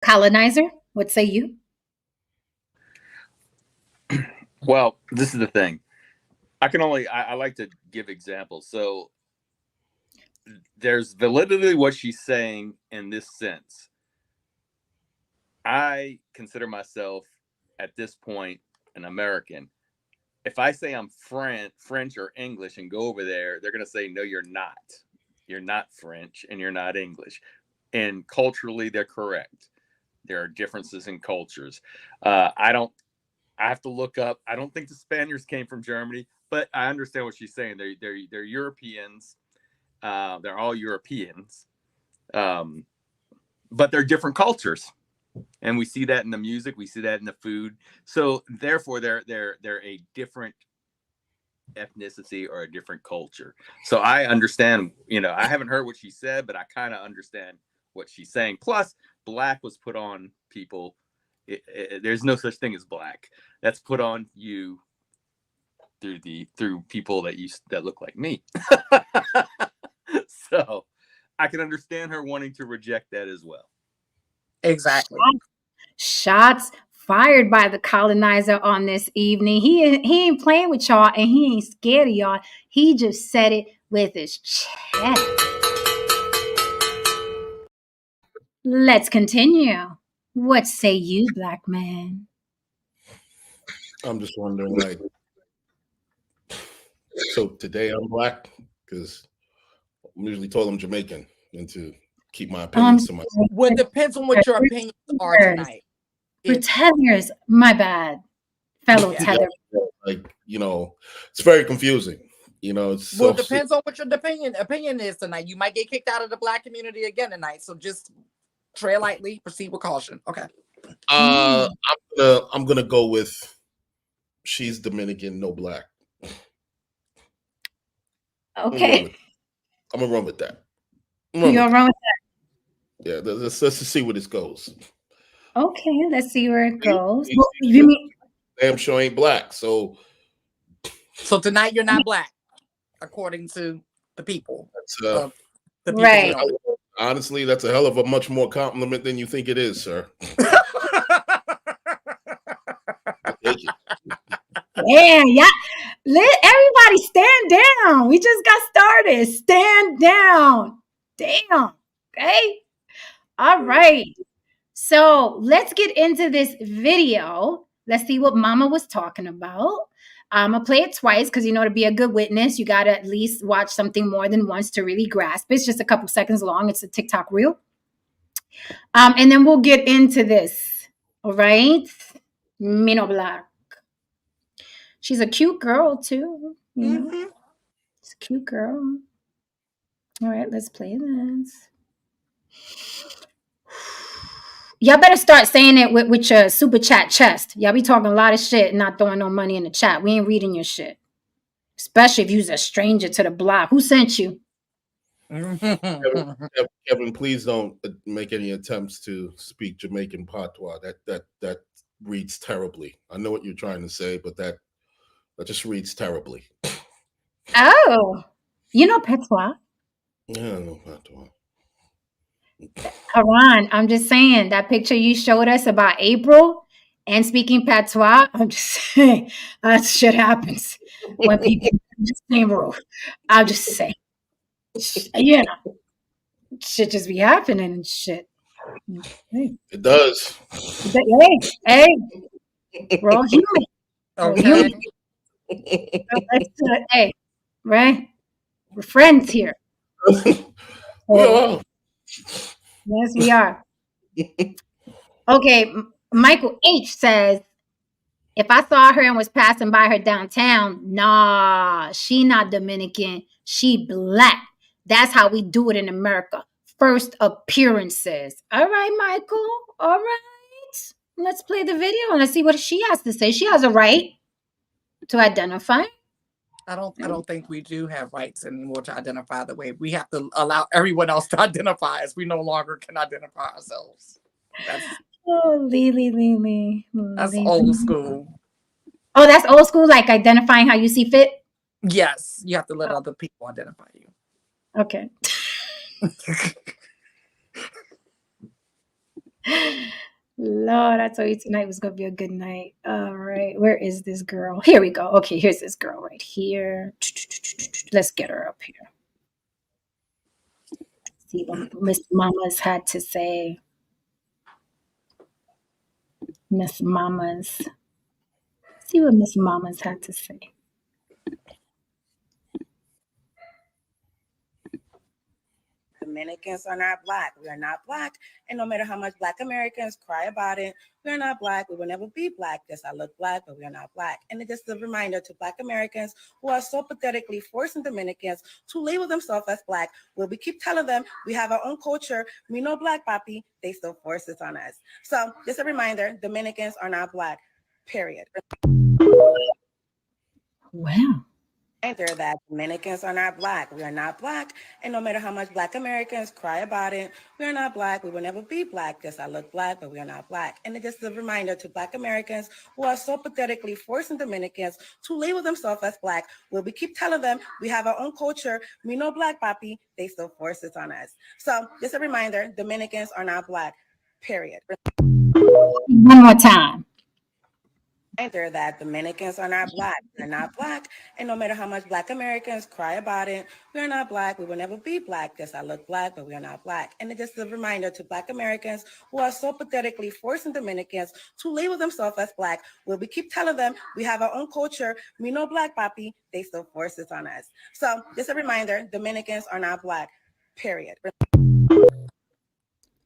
Colonizer, what say you? Well, this is the thing. I like to give examples. So there's validity what she's saying in this sense. I consider myself at this point an American. If I say I'm French or English and go over there, they're going to say, no, you're not. You're not French and you're not English. And culturally, they're correct. There are differences in cultures. I don't, I have to look up. I don't think the Spaniards came from Germany, but I understand what she's saying. They're Europeans. They're all Europeans, um, but they're different cultures, and we see that in the music. We see that in the food. So therefore, they're a different ethnicity or a different culture. So I understand. I haven't heard what she said, but I kind of understand what she's saying. Plus, black was put on people. There's no such thing as black. That's put on you through people that look like me. So I can understand her wanting to reject that as well. Exactly. Shots fired by the colonizer on this evening. He ain't playing with y'all and he ain't scared of y'all. He just said it with his chest. Let's continue. What say you, black man? I'm just wondering, like, so today I'm black because I'm usually told I'm Jamaican and to keep my opinions to myself. Well, it depends on what your opinions are tonight. For tethers, my bad, fellow tether. Like, it's very confusing. It's well, it depends on what your opinion is tonight. You might get kicked out of the black community again tonight, so just tread lightly, proceed with caution. Okay. I'm gonna go with she's Dominican, no black. Okay. I'm gonna run with that. You're wrong with that. Yeah, let's see where this goes. Okay, let's see where it goes. You mean damn sure ain't black, so tonight you're not black, according to the people. The people right. Honestly, that's a hell of a much more compliment than you think it is, sir. Damn, yeah. Let everybody stand down. We just got started. Stand down. Damn. Okay. All right. So let's get into this video. Let's see what Mama was talking about. I'm going to play it twice because, to be a good witness, you got to at least watch something more than once to really grasp it. It's just a couple seconds long. It's a TikTok reel. And then we'll get into this. All right. Me no black. She's a cute girl, too. She's a cute girl. All right, let's play this. Y'all better start saying it with your super chat chest. Y'all be talking a lot of shit and not throwing no money in the chat. We ain't reading your shit. Especially if you're a stranger to the block. Who sent you? Kevin, please don't make any attempts to speak Jamaican patois. That reads terribly. I know what you're trying to say, but that just reads terribly. Oh, you know patois? Yeah, I know patois. Haran, I'm just saying that picture you showed us about April and speaking patois. I'm just saying that shit happens when people in the same roof. I'll just say, shit just be happening and shit. Hey. It does. Hey, we're all human. Okay. Hey, right? We're friends here. Well, yes, we are. Okay, Michael H says, if I saw her and was passing by her downtown, nah, she not Dominican. She black. That's how we do it in America. First appearances. All right, Michael. All right. Let's play the video and let's see what she has to say. She has a right to identify. I don't think we do have rights anymore to identify the way. We have to allow everyone else to identify as we no longer can identify ourselves. Lily. That's old school. Oh, that's old school, like identifying how you see fit? Yes, you have to let other people identify you. Okay. Lord, I told you tonight was gonna be a good night. All right, where is this girl? Here we go. Okay, here's this girl right here. Let's get her up here. See what Miss Mama's had to say. Miss Mama's. See what Miss Mama's had to say. Dominicans are not black. We are not black. And no matter how much black Americans cry about it, we are not black. We will never be black. Yes, I look black, but we are not black. And it is a reminder to black Americans who are so pathetically forcing Dominicans to label themselves as black. Where we keep telling them we have our own culture. We know black, papi. They still force it on us. So just a reminder, Dominicans are not black. Period. Wow. Reminder that Dominicans are not black. We are not black. And no matter how much black Americans cry about it, we are not black. We will never be black. Yes, I look black, but we are not black. And it is a reminder to black Americans who are so pathetically forcing Dominicans to label themselves as black. Where we keep telling them we have our own culture. We know black, papi. They still force it on us. So just a reminder, Dominicans are not black. Period. One more time. Reminder that Dominicans are not black. They're not black. And no matter how much black Americans cry about it, we are not black. We will never be black. Yes, I look black, but we are not black. And it is a reminder to black Americans who are so pathetically forcing Dominicans to label themselves as black. Where we keep telling them we have our own culture. We know black, papi. They still force it on us. So just a reminder, Dominicans are not black. Period.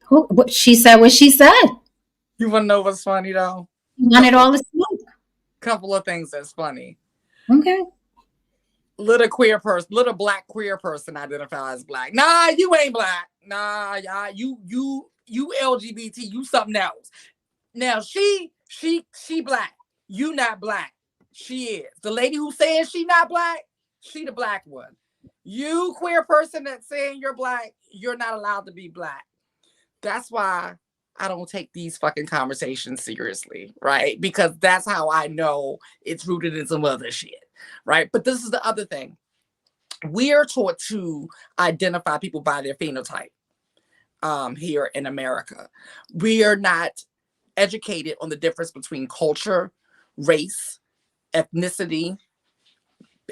What she said what she said. You want to know what's funny though? You wanted all the smoke. Couple of things that's funny. Okay. Little black queer person identifies as black. Nah, you ain't black. Nah, you LGBT, you something else. Now she black. You not black. She is. The lady who says she not black, she the black one. You queer person that's saying you're black, you're not allowed to be black. That's why I don't take these fucking conversations seriously, right? Because that's how I know it's rooted in some other shit, right? But this is the other thing. We are taught to identify people by their phenotype here in America. We are not educated on the difference between culture, race, ethnicity,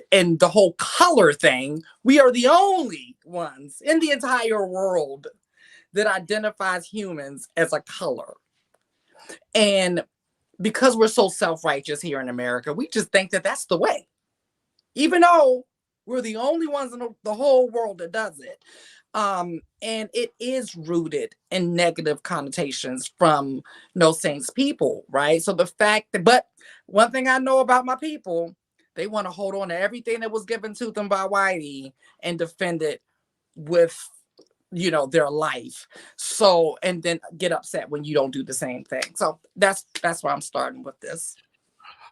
and the whole color thing. We are the only ones in the entire world that identifies humans as a color. And because we're so self-righteous here in America, we just think that that's the way. Even though we're the only ones in the whole world that does it. And it is rooted in negative connotations from No Saints people, right? So the fact that, but one thing I know about my people, they want to hold on to everything that was given to them by Whitey and defend it with their life. So, and then get upset when you don't do the same thing. So that's why I'm starting with this.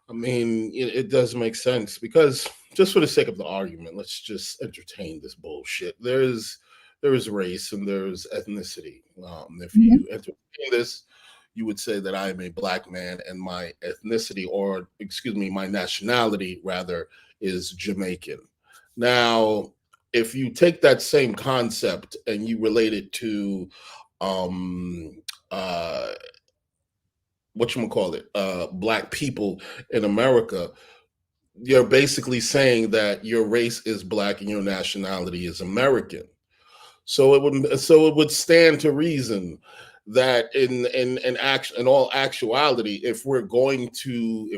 I mean, it does make sense because just for the sake of the argument, let's just entertain this bullshit. There is race and there's ethnicity. If you entertain this, you would say that I am a black man and my ethnicity, or excuse me, my nationality rather, is Jamaican. Now, if you take that same concept and you relate it to black people in America, you're basically saying that your race is black and your nationality is American. So it would stand to reason that in all actuality, if we're going to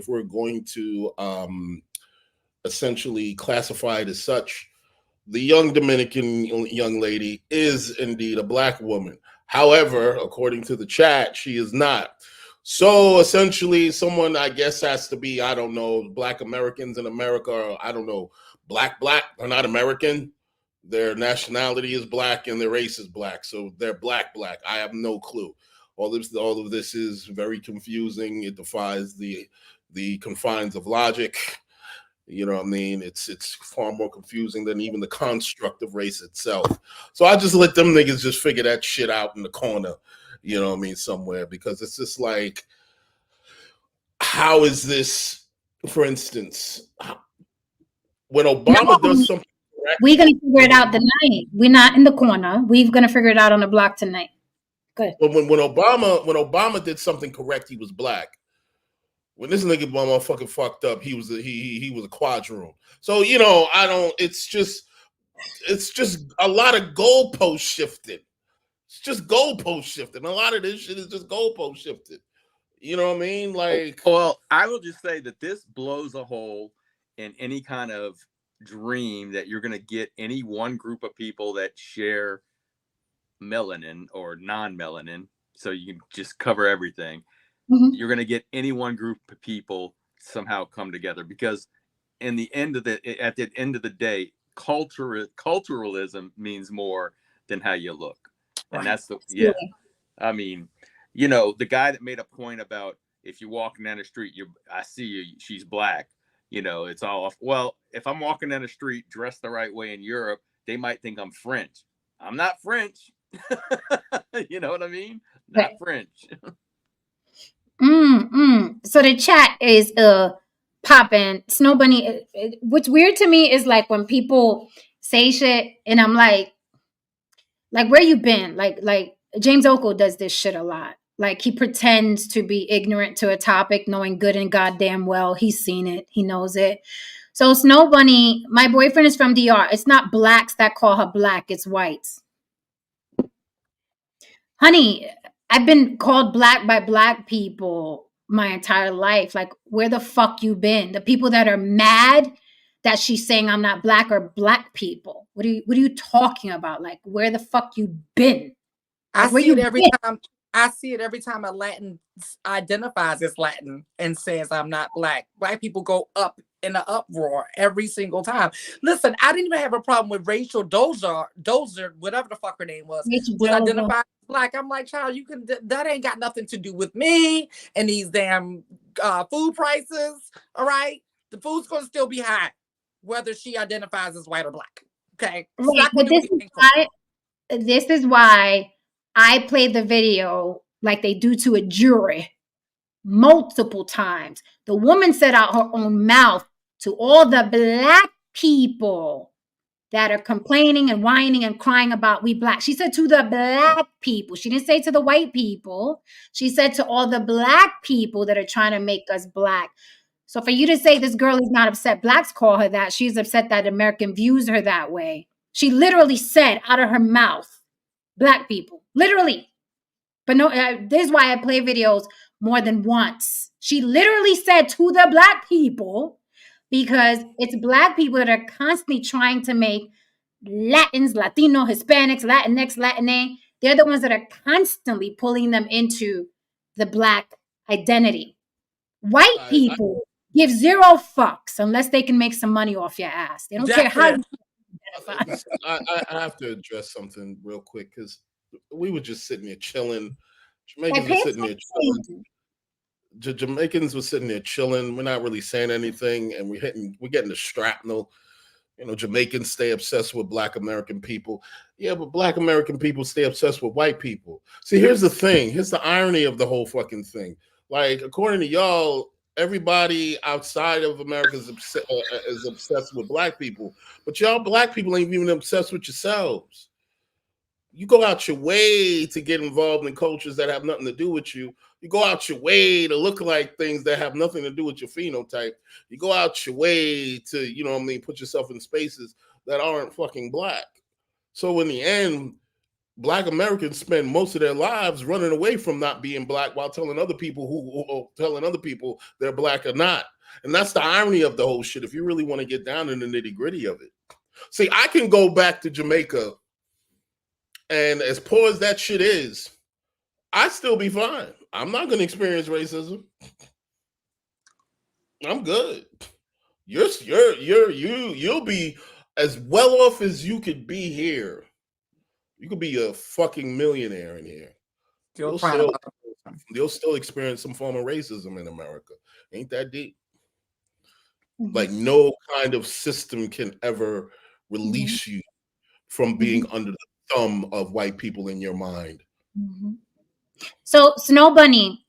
essentially classify it as such, the young Dominican young lady is indeed a black woman. However, according to the chat, she is not. So essentially, someone, I guess, has to be, I don't know, black Americans in America, or I don't know, black, they're not American. Their nationality is black and their race is black. So they're black. I have no clue. All of this is very confusing. It defies the confines of logic. You know what I mean? It's far more confusing than even the construct of race itself. So I just let them niggas just figure that shit out in the corner, you know what I mean, somewhere, because it's just like, how is this, for instance, when Obama does something correct, we're going to figure it out tonight. We're not in the corner. We're going to figure it out on the block tonight. Good. But when Obama did something correct, he was black. When this nigga motherfucking fucked up, he was a quadroon. So I don't. It's just a lot of goalpost shifting. It's just goalpost shifting. A lot of this shit is just goalpost shifting. You know what I mean? Like, well, I will just say that this blows a hole in any kind of dream that you're going to get any one group of people that share melanin or non-melanin, so you can just cover everything. Mm-hmm. You're going to get any one group of people somehow come together, because at the end of the day, culturalism means more than how you look. And that's I mean, the guy that made a point about if you're walking down the street, I see you, she's black, it's all off. Well, if I'm walking down the street dressed the right way in Europe, they might think I'm French. I'm not French. You know what I mean? Not French. So the chat is popping. Snow Bunny. What's weird to me is like when people say shit, and I'm like where you been? Like James Oko does this shit a lot. Like he pretends to be ignorant to a topic, knowing good and goddamn well he's seen it, he knows it. So Snow Bunny, my boyfriend is from DR. It's not blacks that call her black, it's whites. Honey, I've been called black by black people my entire life. Like, where the fuck you been? The people that are mad that she's saying I'm not black are black people. What are you talking about? Like, where the fuck you been? I Like, see it every time. I see it every time a Latin identifies as Latin and says I'm not black. Black people go up in an uproar every single time. Listen, I didn't even have a problem with Rachel Dozer, whatever the fuck her name was identified as black. I'm like, child, that ain't got nothing to do with me and these damn food prices. All right, the food's gonna still be high, whether she identifies as white or black. Okay, right, but this is why I played the video like they do to a jury multiple times. The woman said out her own mouth to all the black people that are complaining and whining and crying about we black. She said to the black people. She didn't say to the white people. She said to all the black people that are trying to make us black. So for you to say this girl is not upset, blacks call her that, she's upset that American views her that way. She literally said out of her mouth, black people, literally. But no, this is why I play videos more than once. She literally said to the black people, because it's black people that are constantly trying to make Latins, Latino, Hispanics, Latinx, Latine. They're the ones that are constantly pulling them into the black identity. White people give zero fucks unless they can make some money off your ass. They don't care how you identify. I have to address something real quick because we were just sitting there chilling. Jamaicans were sitting there chilling. Jamaicans were sitting there chilling. We're not really saying anything, and we're getting the shrapnel. Jamaicans stay obsessed with Black American people. Yeah, but Black American people stay obsessed with white people. See, here's the thing. Here's the irony of the whole fucking thing. Like, according to y'all, everybody outside of America is obsessed with Black people. But y'all Black people ain't even obsessed with yourselves. You go out your way to get involved in cultures that have nothing to do with you. You go out your way to look like things that have nothing to do with your phenotype. You go out your way to, put yourself in spaces that aren't fucking Black. So in the end, Black Americans spend most of their lives running away from not being Black while telling other people they're Black or not. And that's the irony of the whole shit, if you really want to get down in the nitty-gritty of it. See, I can go back to Jamaica, and as poor as that shit is, I'd still be fine. I'm not going to experience racism. I'm good. You'll be as well off as you could be here. You could be a fucking millionaire in here. You'll still experience some form of racism in America. Ain't that deep? Mm-hmm. Like, no kind of system can ever release you from being under the thumb of white people in your mind. Mm-hmm. So Snow Bunny,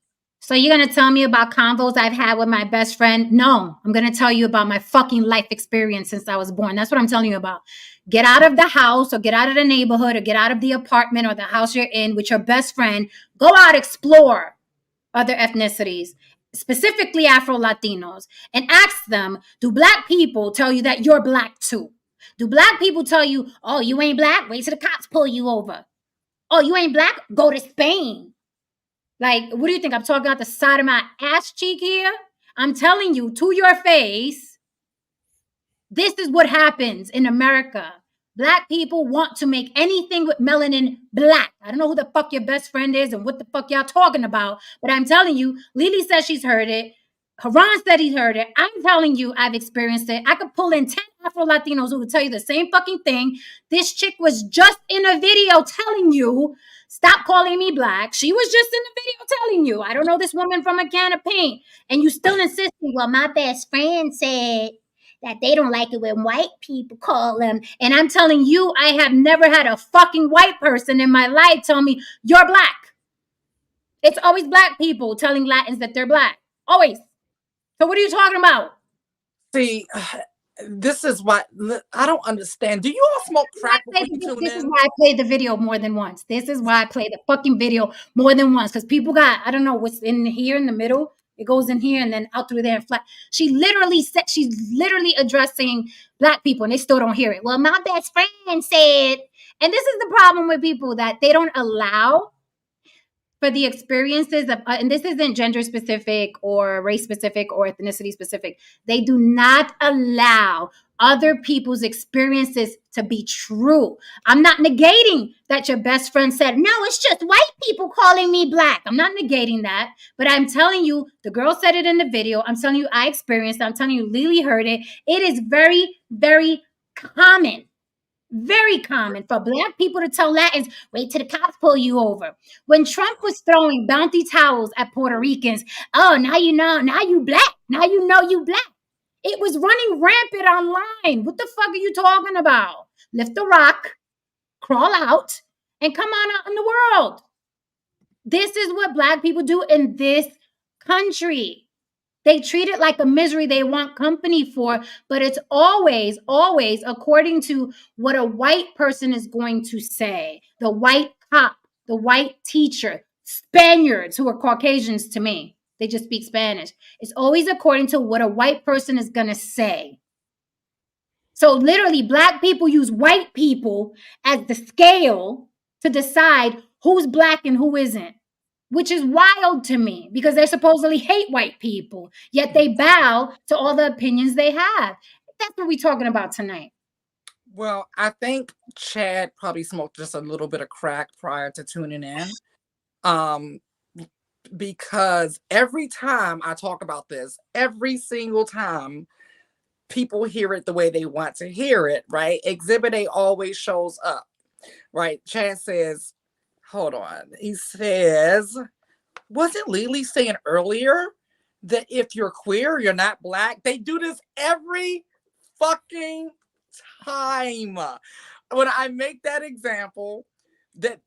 So you're going to tell me about convos I've had with my best friend? No, I'm going to tell you about my fucking life experience since I was born. That's what I'm telling you about. Get out of the house or get out of the neighborhood or get out of the apartment or the house you're in with your best friend. Go out, explore other ethnicities, specifically Afro-Latinos, and ask them, do Black people tell you that you're Black too? Do Black people tell you, oh, you ain't Black? Wait till the cops pull you over. Oh, you ain't Black? Go to Spain. Like, what do you think? I'm talking out the side of my ass cheek here? I'm telling you to your face, this is what happens in America. Black people want to make anything with melanin black. I don't know who the fuck your best friend is and what the fuck y'all talking about, but I'm telling you, Lily says she's heard it. Haran said he heard it. I'm telling you, I've experienced it. I could pull in 10 Afro-Latinos who would tell you the same fucking thing. This chick was just in a video telling you, stop calling me Black. She was just in the video telling you, I don't know this woman from a can of paint. And you still insisting, well, my best friend said that they don't like it when white people call them. And I'm telling you, I have never had a fucking white person in my life tell me, you're Black. It's always Black people telling Latins that they're Black. Always. So what are you talking about? See, this is what I don't understand. Do you all smoke crack before you tune in? This is why I played the video more than once. This is why I played the fucking video more than once. Because people got, I don't know what's in here in the middle. It goes in here and then out through there and flat. She literally said, she's literally addressing Black people and they still don't hear it. Well, my best friend said, and this is the problem with people that they don't allow for the experiences of, and this isn't gender specific or race specific or ethnicity specific. They do not allow other people's experiences to be true. I'm not negating that your best friend said, no, it's just white people calling me Black. I'm not negating that, but I'm telling you, the girl said it in the video. I'm telling you, I experienced it. I'm telling you, Lily heard it. It is very, very common. Very common for Black people to tell Latins, wait till the cops pull you over. When Trump was throwing bounty towels at Puerto Ricans, oh, now you know, now you Black. Now you know you Black. It was running rampant online. What the fuck are you talking about? Lift the rock, crawl out, and come on out in the world. This is what Black people do in this country. They treat it like a misery they want company for, but it's always, always according to what a white person is going to say. The white cop, the white teacher, Spaniards who are Caucasians to me. They just speak Spanish. It's always according to what a white person is going to say. So literally, Black people use white people as the scale to decide who's Black and who isn't. Which is wild to me because they supposedly hate white people, yet they bow to all the opinions they have. That's what we're talking about tonight. Well, I think Chad probably smoked just a little bit of crack prior to tuning in. Because every time I talk about this, every single time people hear it the way they want to hear it, right? Exhibit A always shows up, right? Chad says, hold on. He says, wasn't Lily saying earlier that if you're queer, you're not Black? They do this every fucking time. When I make that example, that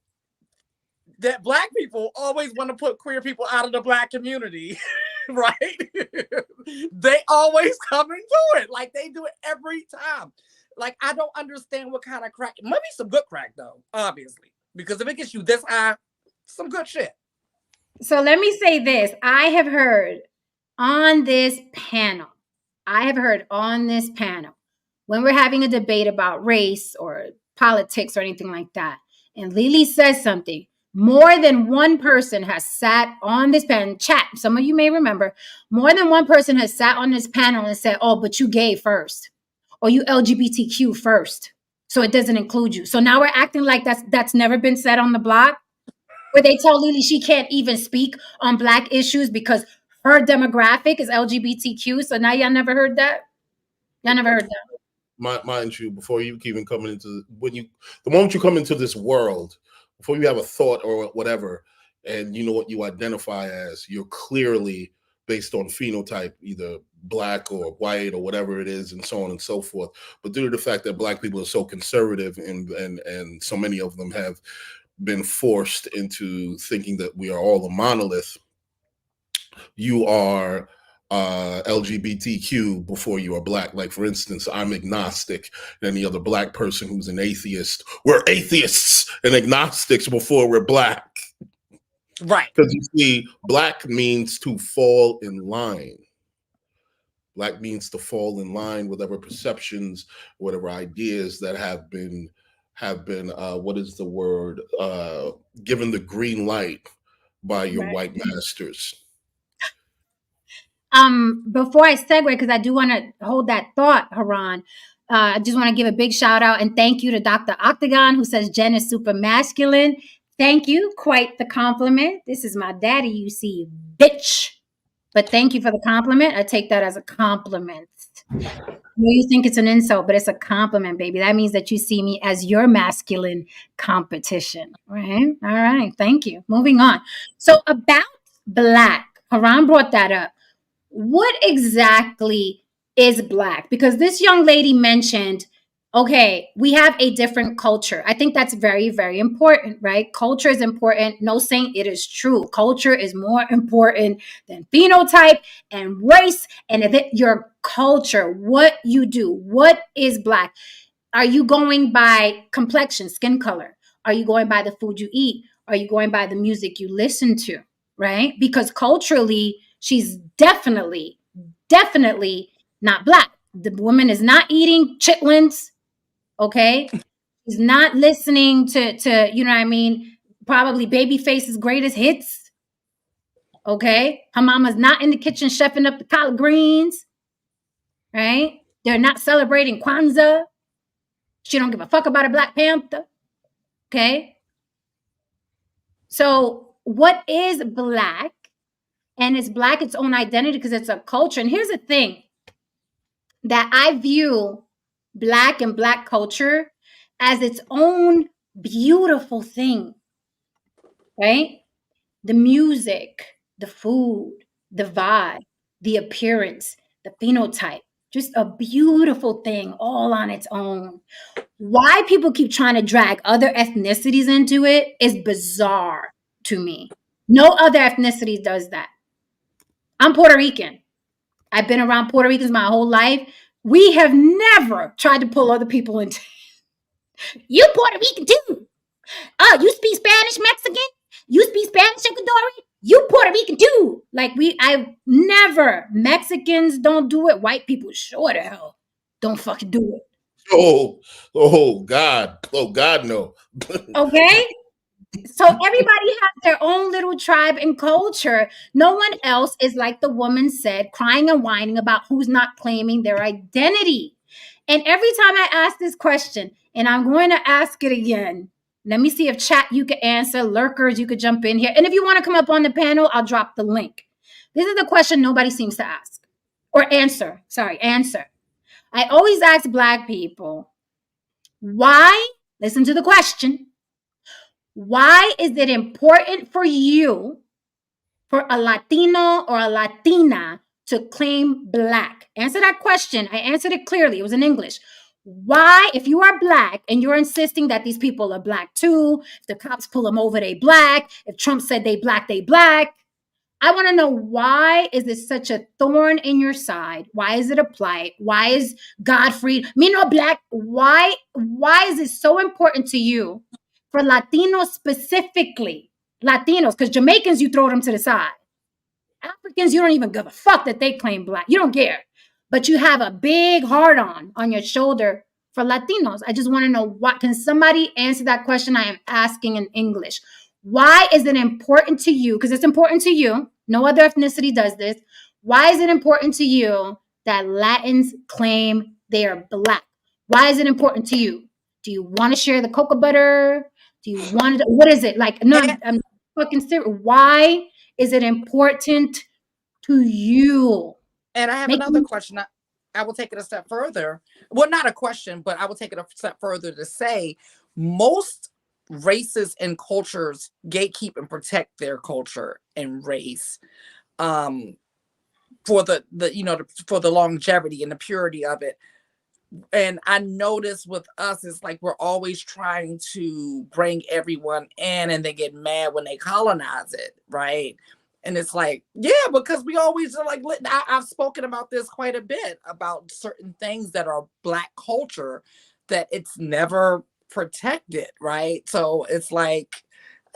Black people always want to put queer people out of the Black community, right? They always come and do it. Like they do it every time. Like, I don't understand what kind of crack. It might be some good crack though, obviously. Because if it gets you this high, some good shit. So let me say this. I have heard on this panel, when we're having a debate about race or politics or anything like that, and Lily says something, more than one person has sat on this panel, chat, some of you may remember, more than one person has sat on this panel and said, oh, but you gay first, or you LGBTQ first. So it doesn't include you. So now we're acting like that's never been said on the block, where they tell Lily she can't even speak on Black issues because her demographic is LGBTQ. So now y'all never heard that? Y'all never heard that? Mind you, before you even come into, the moment you come into this world, before you have a thought or whatever, and you know what you identify as, you're clearly based on phenotype, either Black or white or whatever it is, and so on and so forth. But due to the fact that Black people are so conservative and so many of them have been forced into thinking that we are all a monolith, you are LGBTQ before you are black. Like, for instance, I'm agnostic, and any other black person who's an atheist, we're atheists and agnostics before we're black. Right. Because you see, black means to fall in line. Black means to fall in line with whatever perceptions, whatever ideas that have been what is the word, given the green light by your Right. white masters. Before I segue, because I do want to hold that thought, Haran, I just want to give a big shout out and thank you to Dr. Octagon, who says Jen is super masculine. Thank you. Quite the compliment. This is my daddy, you see, bitch. But thank you for the compliment. I take that as a compliment. You think it's an insult, but it's a compliment, baby. That means that you see me as your masculine competition, right? All right. Thank you. Moving on. So about black, Haran brought that up. What exactly is black? Because this young lady mentioned, okay, we have a different culture. I think that's very, very important, right? Culture is important. No saying it is true. Culture is more important than phenotype and race and your culture, what you do. What is black? Are you going by complexion, skin color? Are you going by the food you eat? Are you going by the music you listen to? Right? Because culturally, she's definitely not black. The woman is not eating chitlins. Okay. She's not listening to, you know what I mean? Probably Babyface's greatest hits. Okay. Her mama's not in the kitchen chefing up the collard greens. Right? They're not celebrating Kwanzaa. She don't give a fuck about a Black Panther. Okay. So what is black? And it's black its own identity because it's a culture. And here's the thing, that I view black and black culture as its own beautiful thing, right? The music, the food, the vibe, the appearance, the phenotype, just a beautiful thing all on its own. Why people keep trying to drag other ethnicities into it is bizarre to me. No other ethnicity does that. I'm Puerto Rican. I've been around Puerto Ricans my whole life. We have never tried to pull other people into you Puerto Rican too. Oh, you speak Spanish, Mexican? You speak Spanish, Ecuadorian? You Puerto Rican too. Like I've never, Mexicans don't do it. White people sure the hell don't fucking do it. Oh God. Oh God, no. Okay? So everybody has their own little tribe and culture. No one else is, like the woman said, crying and whining about who's not claiming their identity. And every time I ask this question, and I'm going to ask it again, let me see if chat you could answer, lurkers, you could jump in here. And if you want to come up on the panel, I'll drop the link. This is the question nobody seems to ask or answer. Sorry, answer. I always ask Black people, why, listen to the question, why is it important for you, for a Latino or a Latina, to claim Black? Answer that question. I answered it clearly. It was in English. Why, if you are Black and you're insisting that these people are Black too, if the cops pull them over, they Black, if Trump said they Black, I want to know, why is this such a thorn in your side? Why is it a plight? Why is Godfrey, me no Black? Why is it so important to you? For Latinos specifically, Latinos, because Jamaicans, you throw them to the side. Africans, you don't even give a fuck that they claim Black. You don't care. But you have a big heart on your shoulder for Latinos. I just want to know, what can somebody answer that question I am asking in English? Why is it important to you? Because it's important to you. No other ethnicity does this. Why is it important to you that Latins claim they are Black? Why is it important to you? Do you want to share the cocoa butter? Do you want to, what is it? Like, no, I'm fucking serious. Why is it important to you? And I have another question. I will take it a step further. Well, not a question, but I will take it a step further to say most races and cultures gatekeep and protect their culture and race for for the longevity and the purity of it. And I notice with us, it's like we're always trying to bring everyone in, and they get mad when they colonize it, right? And it's like, yeah, because we always are like, I've spoken about this quite a bit about certain things that are Black culture that it's never protected, right? So it's like,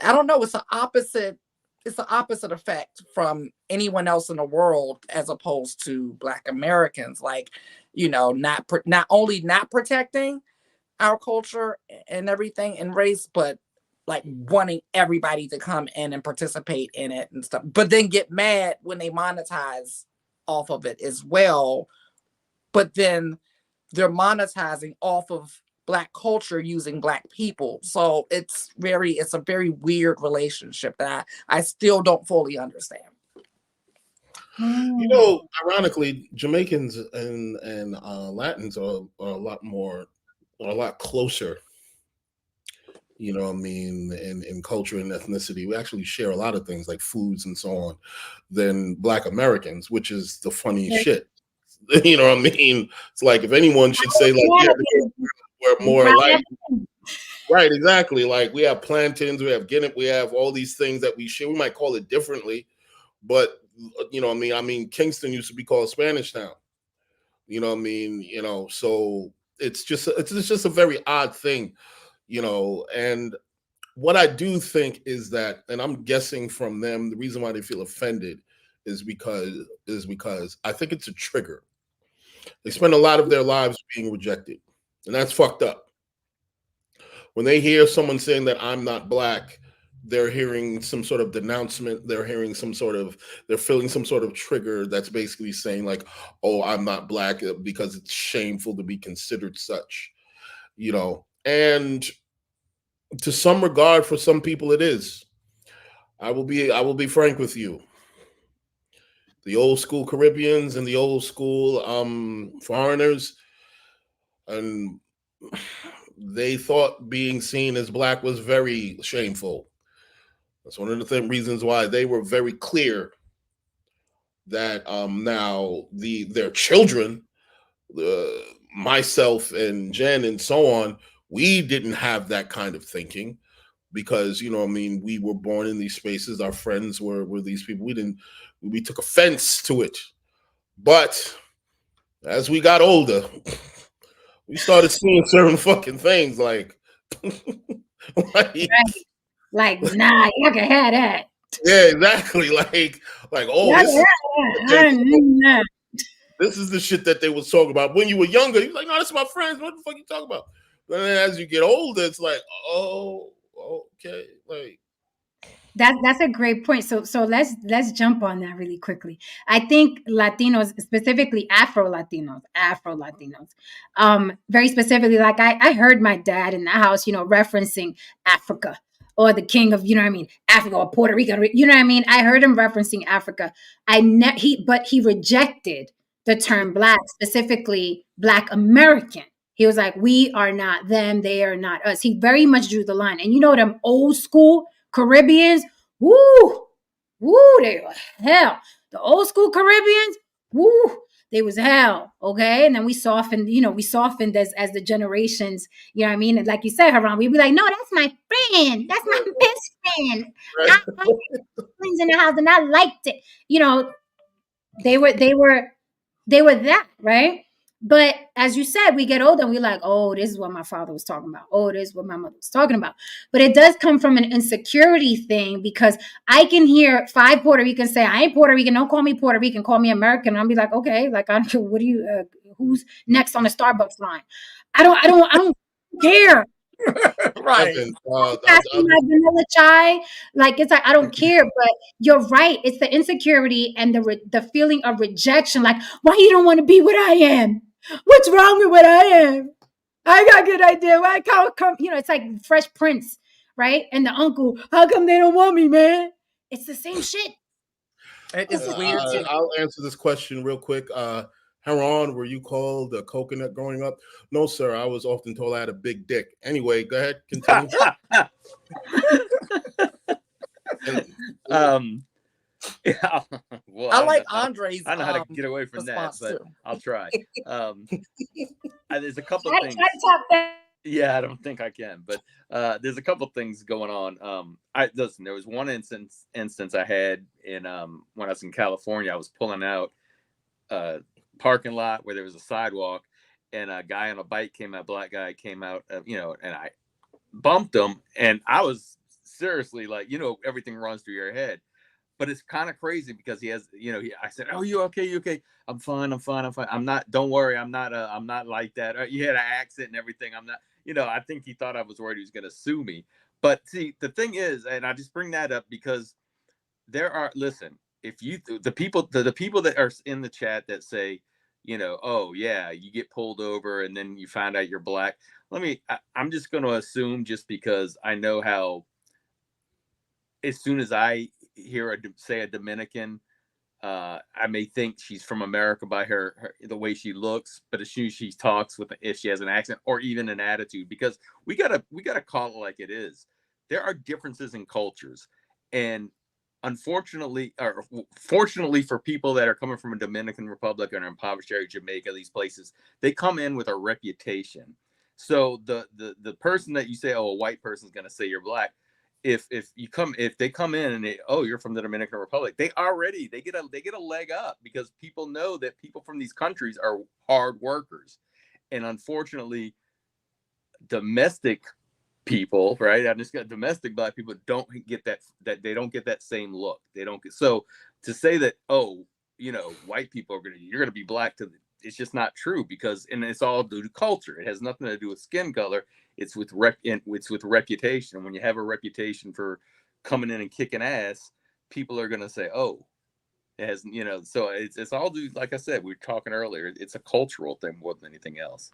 I don't know, it's an opposite effect from anyone else in the world as opposed to Black Americans. Like, not only not protecting our culture and everything and race, but like wanting everybody to come in and participate in it and stuff, but then get mad when they monetize off of it as well. But then they're monetizing off of Black culture using Black people. So it's a very weird relationship that I still don't fully understand. Ironically, Jamaicans and Latins are a lot closer. In culture and ethnicity, we actually share a lot of things like foods and so on than Black Americans, which is the funny shit. You know what I mean? It's like if anyone should say like, yeah, we're more alike. Right, exactly. Like we have plantains, we have Guinea, we have all these things that we share. We might call it differently, but Kingston used to be called Spanish Town. So it's just a very odd thing, and what I do think is that, and I'm guessing from them, the reason why they feel offended is because I think it's a trigger. They spend a lot of their lives being rejected, and that's fucked up. When they hear someone saying that I'm not Black, they're hearing some sort of denouncement. They're feeling some sort of trigger that's basically saying like, oh, I'm not Black because it's shameful to be considered such, and to some regard, for some people, it is. I will be frank with you. The old school Caribbeans and the old school foreigners, and they thought being seen as Black was very shameful. That's one of the reasons why they were very clear that now their children, myself and Jen and so on, we didn't have that kind of thinking. Because we were born in these spaces. Our friends were these people. We took offense to it, but as we got older, we started seeing certain fucking things like, nah, you can have that. Yeah, exactly. This is the shit that they was talking about when you were younger. You're like, no, that's my friends. What the fuck you talking about? But then as you get older, it's like, oh, okay, like. That's a great point. So let's jump on that really quickly. I think Latinos, specifically Afro Latinos, very specifically, like I heard my dad in the house, referencing Africa or the king of, Africa or Puerto Rico, I heard him referencing Africa. But he rejected the term Black, specifically Black American. He was like, we are not them, they are not us. He very much drew the line. And them old school Caribbeans, they were hell. The old school Caribbeans, they was hell. Okay. And then we softened as the generations, And like you said, Haran, we'd be like, no, that's my friend. That's my best friend. I had friends in the house and I liked it. They were that, right? But as you said, we get older and we're like, oh, this is what my father was talking about. Oh, this is what my mother was talking about. But it does come from an insecurity thing, because I can hear 5 Puerto Ricans say, I ain't Puerto Rican. Don't call me Puerto Rican. Call me American. And I'll be like, okay, like, I don't know, what do you, who's next on the Starbucks line? I don't care. Right. Asking my vanilla chai, like it's like I don't care, but you're right. It's the insecurity and the feeling of rejection. Like, why you don't want to be what I am? What's wrong with what I am? I got a good idea. Why can't come? It's like Fresh Prince, right? And the uncle. How come they don't want me, man? It's the same shit. It's weird too. I'll answer this question real quick. Haran, were you called a coconut growing up? No, sir. I was often told I had a big dick. Anyway, go ahead. Continue. Yeah, well, I like Andre's. I know how to get away from that, but too. I'll try. There's a couple of things. Yeah, I don't think I can, but there's a couple things going on. Listen, there was one instance I had in when I was in California. I was pulling out parking lot where there was a sidewalk, and a guy on a bike came out, black guy came out, and I bumped him, and I was seriously like, everything runs through your head. But it's kind of crazy because he has, I said, "Oh, you okay? You okay? I'm fine. I'm fine. I'm fine. I'm not. Don't worry. I'm not like that." You had an accent and everything. I'm not. I think he thought I was worried he was going to sue me. But see, the thing is, and I just bring that up because listen, if the people that are in the chat that say, oh yeah, you get pulled over and then you find out you're black. I'm just going to assume, just because I know how, as soon as I hear say a Dominican, I may think she's from America by the way she looks, but as soon as she talks if she has an accent or even an attitude, because we gotta call it like it is. There are differences in cultures, and unfortunately, or fortunately for people that are coming from a Dominican Republic or an impoverished area, Jamaica, these places, they come in with a reputation. So the person that you say, oh, a white person's gonna say you're black, if they come in and you're from the Dominican Republic, they get a leg up, because people know that people from these countries are hard workers, and unfortunately, domestic people, right? I just got domestic black people don't get that they don't get that same look. They don't get, so to say that, oh, white people you're gonna be black it's just not true, because, and it's all due to culture. It has nothing to do with skin color. It's with reputation. When you have a reputation for coming in and kicking ass, people are gonna say, oh, it has, so it's all due, like I said, we were talking earlier, it's a cultural thing more than anything else.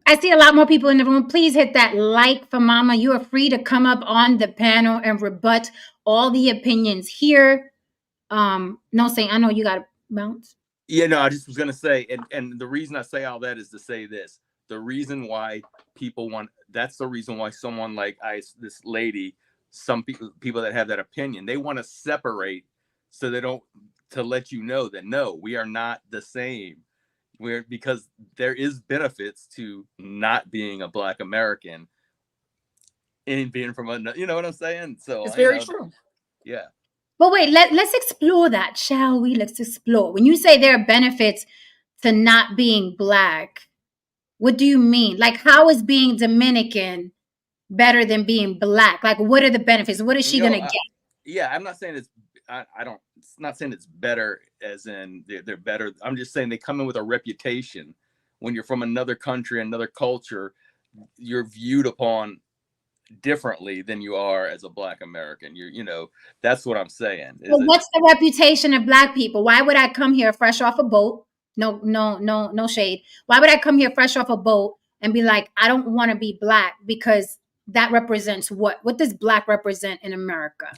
I see a lot more people in the room. Please hit that like for Mama. You are free to come up on the panel and rebut all the opinions here. No, saying, I know you got to bounce. Yeah, no, I just was going to say, and the reason I say all that is to say this. The reason why that's the reason why someone like this lady, some people that have that opinion, they want to separate, so they don't, to let you know that, no, we are not the same. Because there is benefits to not being a Black American and being from you know what I'm saying? So it's very true. Yeah. But wait, let's explore that, shall we? Let's explore. When you say there are benefits to not being Black, what do you mean? Like, how is being Dominican better than being Black? Like, what are the benefits? What is she gonna get? Yeah, I'm not saying it's it's not saying it's better as in they're better. I'm just saying they come in with a reputation. When you're from another country, another culture, you're viewed upon differently than you are as a Black American. That's what I'm saying. Well, what's the reputation of Black people? Why would I come here fresh off a boat? No shade. Why would I come here fresh off a boat and be like, I don't want to be Black, because that represents what? What does Black represent in America?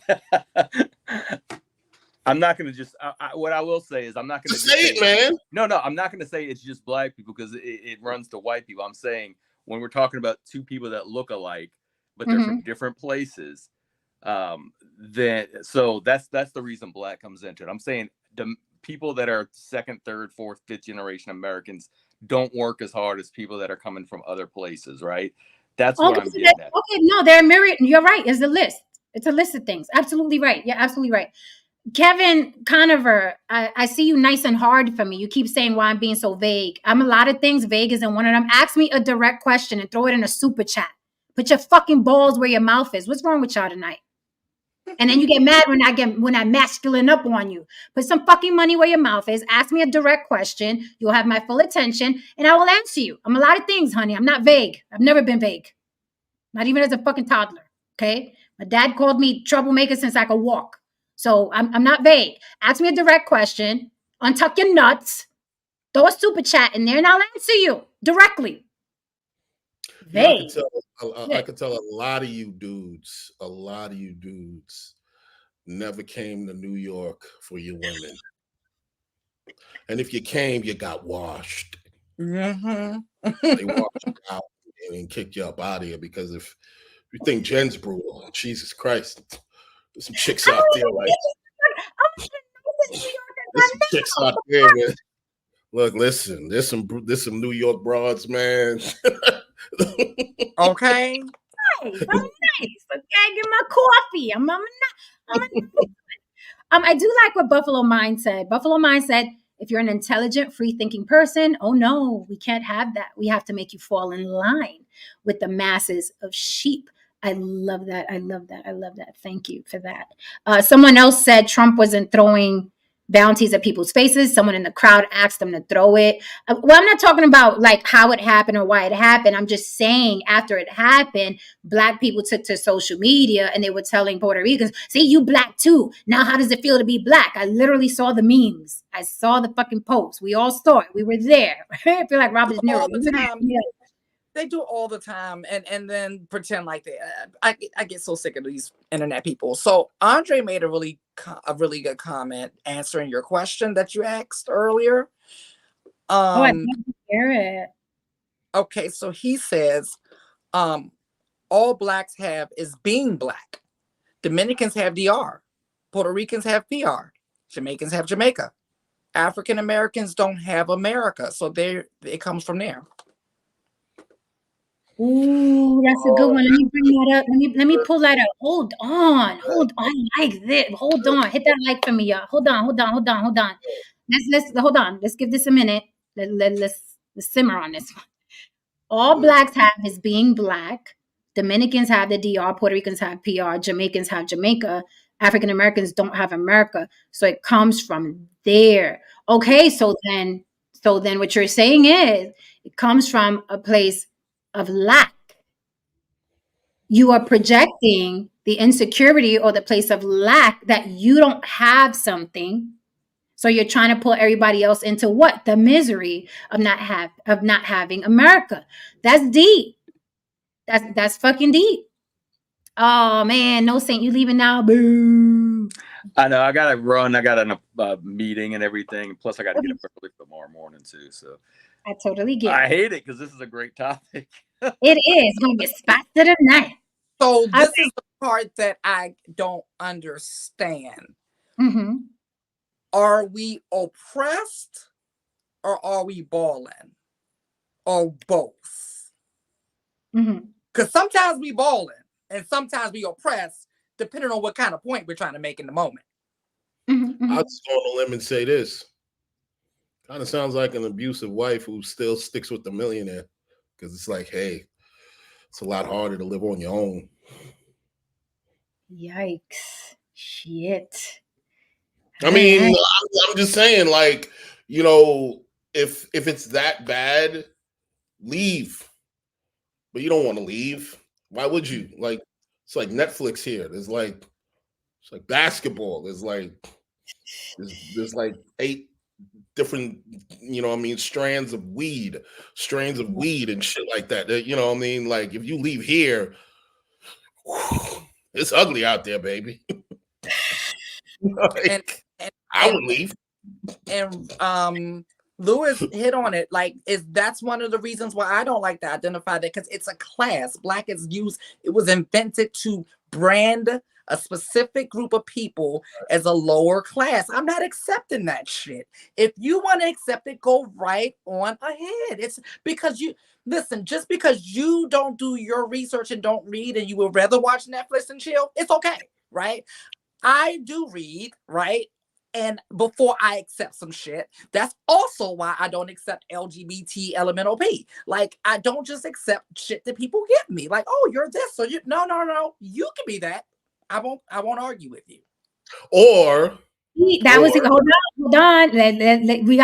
I'm not going to just, what I will say is, I'm not going to say it, man. No, I'm not going to say it's just Black people, because it runs to white people. I'm saying when we're talking about two people that look alike, but they're from different places, so that's the reason Black comes into it. I'm saying the people that are second, third, fourth, fifth generation Americans don't work as hard as people that are coming from other places, right? That's what I'm getting at. Okay, no, they're myriad. You're right. It's a list. It's a list of things. Absolutely right. Yeah, absolutely right. Kevin Conover, I see you nice and hard for me. You keep saying why I'm being so vague. I'm a lot of things. Vague isn't one of them. Ask me a direct question and throw it in a super chat. Put your fucking balls where your mouth is. What's wrong with y'all tonight? And then you get mad when I masculine up on you. Put some fucking money where your mouth is. Ask me a direct question. You'll have my full attention, and I will answer you. I'm a lot of things, honey. I'm not vague. I've never been vague. Not even as a fucking toddler. Okay? My dad called me troublemaker since I could walk. So I'm not vague. Ask me a direct question. Untuck your nuts. Throw a super chat in there, and I'll answer you directly. Vague. I could tell a lot of you dudes never came to New York for your women. And if you came, you got washed. Mm-hmm. They washed you out and kicked you up out of here, because if you think Jen's brutal, Jesus Christ, there's some chicks out there like There's some chicks out there, man. Look, listen, there's some New York broads, man. Okay. Nice. I'm nice. Okay, get my coffee. I do like what Buffalo Mind said. Buffalo Mind said, if you're an intelligent, free thinking person, oh no, we can't have that. We have to make you fall in line with the masses of sheep. I love that. I love that. I love that. Thank you for that. Someone else said Trump wasn't throwing bounties at people's faces. Someone in the crowd asked them to throw it. Well, I'm not talking about like how it happened or why it happened. I'm just saying after it happened, Black people took to social media and they were telling Puerto Ricans, see, you Black too. Now, how does it feel to be Black? I literally saw the memes. I saw the fucking posts. We all saw it. We were there. I feel like Robert De Niro. All the time. Yeah. They do all the time and then pretend like they I get so sick of these internet people. So Andre made a really good comment answering your question that you asked earlier. I didn't hear it. Okay, so he says all Blacks have is being Black. Dominicans have DR. Puerto Ricans have PR. Jamaicans have Jamaica. African Americans don't have America. So it comes from there. Ooh, that's a good one. Let me bring that up. Let me pull that up. Hold on. I like this. Hold on. Hit that like for me, y'all. Hold on. Let's hold on. Let's give this a minute. Let's simmer on this one. All Blacks have is being Black. Dominicans have the DR. Puerto Ricans have PR. Jamaicans have Jamaica. African Americans don't have America. So it comes from there. Okay, so then what you're saying is it comes from a place of lack. You are projecting the insecurity or the place of lack that you don't have something. So you're trying to pull everybody else into what? The misery of not having America. That's deep. That's fucking deep. Oh man, no Saint, you leaving now? Boo. I know. I gotta run. I got a meeting and everything. Plus, I got to get up early for tomorrow morning too. So I totally get it. I hate it because this is a great topic. It is going to get spot to the night. So this is the part that I don't understand. Mm-hmm. Are we oppressed or are we balling? Or both? Because sometimes we balling and sometimes we oppressed, depending on what kind of point we're trying to make in the moment. I'll just go on a limb and say this. Kind of sounds like an abusive wife who still sticks with the millionaire. Because it's like, hey, it's a lot harder to live on your own. Yikes. Shit. I mean, I'm just saying, like, you know, if it's that bad, leave. But you don't want to leave. Why would you? Like, it's like Netflix here. It's like basketball. There's like 8 different, you know what I mean, strains of weed and shit like that. You know what I mean? Like, if you leave here, it's ugly out there, baby. Like, I would leave. And Lewis hit on it. Like, that's one of the reasons why I don't like to identify that, because it's a class. Black is used. It was invented to brand a specific group of people as a lower class. I'm not accepting that shit. If you want to accept it, go right on ahead. It's because just because you don't do your research and don't read and you would rather watch Netflix and chill, it's okay, right? I do read, right? And before I accept some shit, that's also why I don't accept LGBT LMNOP. Like, I don't just accept shit that people give me. Like, oh, you're this, so you no. You can be that. I won't argue with you. Hold on. We got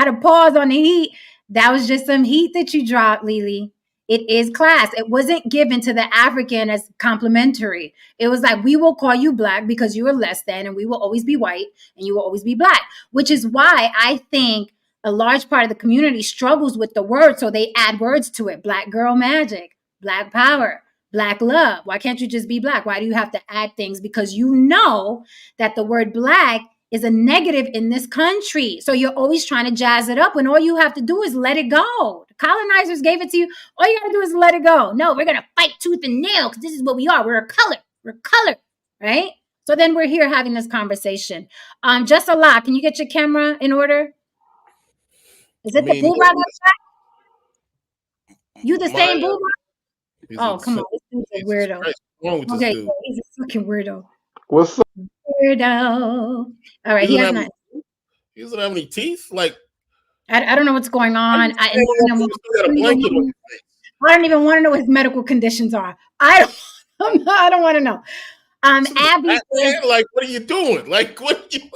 to pause on the heat. That was just some heat that you dropped, Lily. It is class. It wasn't given to the African as complimentary. It was like, we will call you Black because you are less than, and we will always be white and you will always be Black, which is why I think a large part of the community struggles with the word. So they add words to it. Black girl magic, Black power, Black love. Why can't you just be Black? Why do you have to add things? Because you know that the word Black is a negative in this country. So you're always trying to jazz it up when all you have to do is let it go. The colonizers gave it to you. All you got to do is let it go. No, we're going to fight tooth and nail because this is what we are. We're a color. We're color, right? So then we're here having this conversation. Just a lot. Can you get your camera in order? Is I it the mean, boo brother? You the my same boo brother? he's Oh, come insane. on. This dude's a Jesus weirdo. Christ, what's wrong with this Okay, dude? yeah, he's a fucking weirdo. What's up? Weirdo. All right, He he doesn't has have not. he doesn't have any teeth. Like, I don't know what's going how do on. you stand up and you still got a blanket on your face? I don't even want to know what his medical conditions are. I don't want to know. Abby says, Batman? Like, what are you doing? Like, what are you?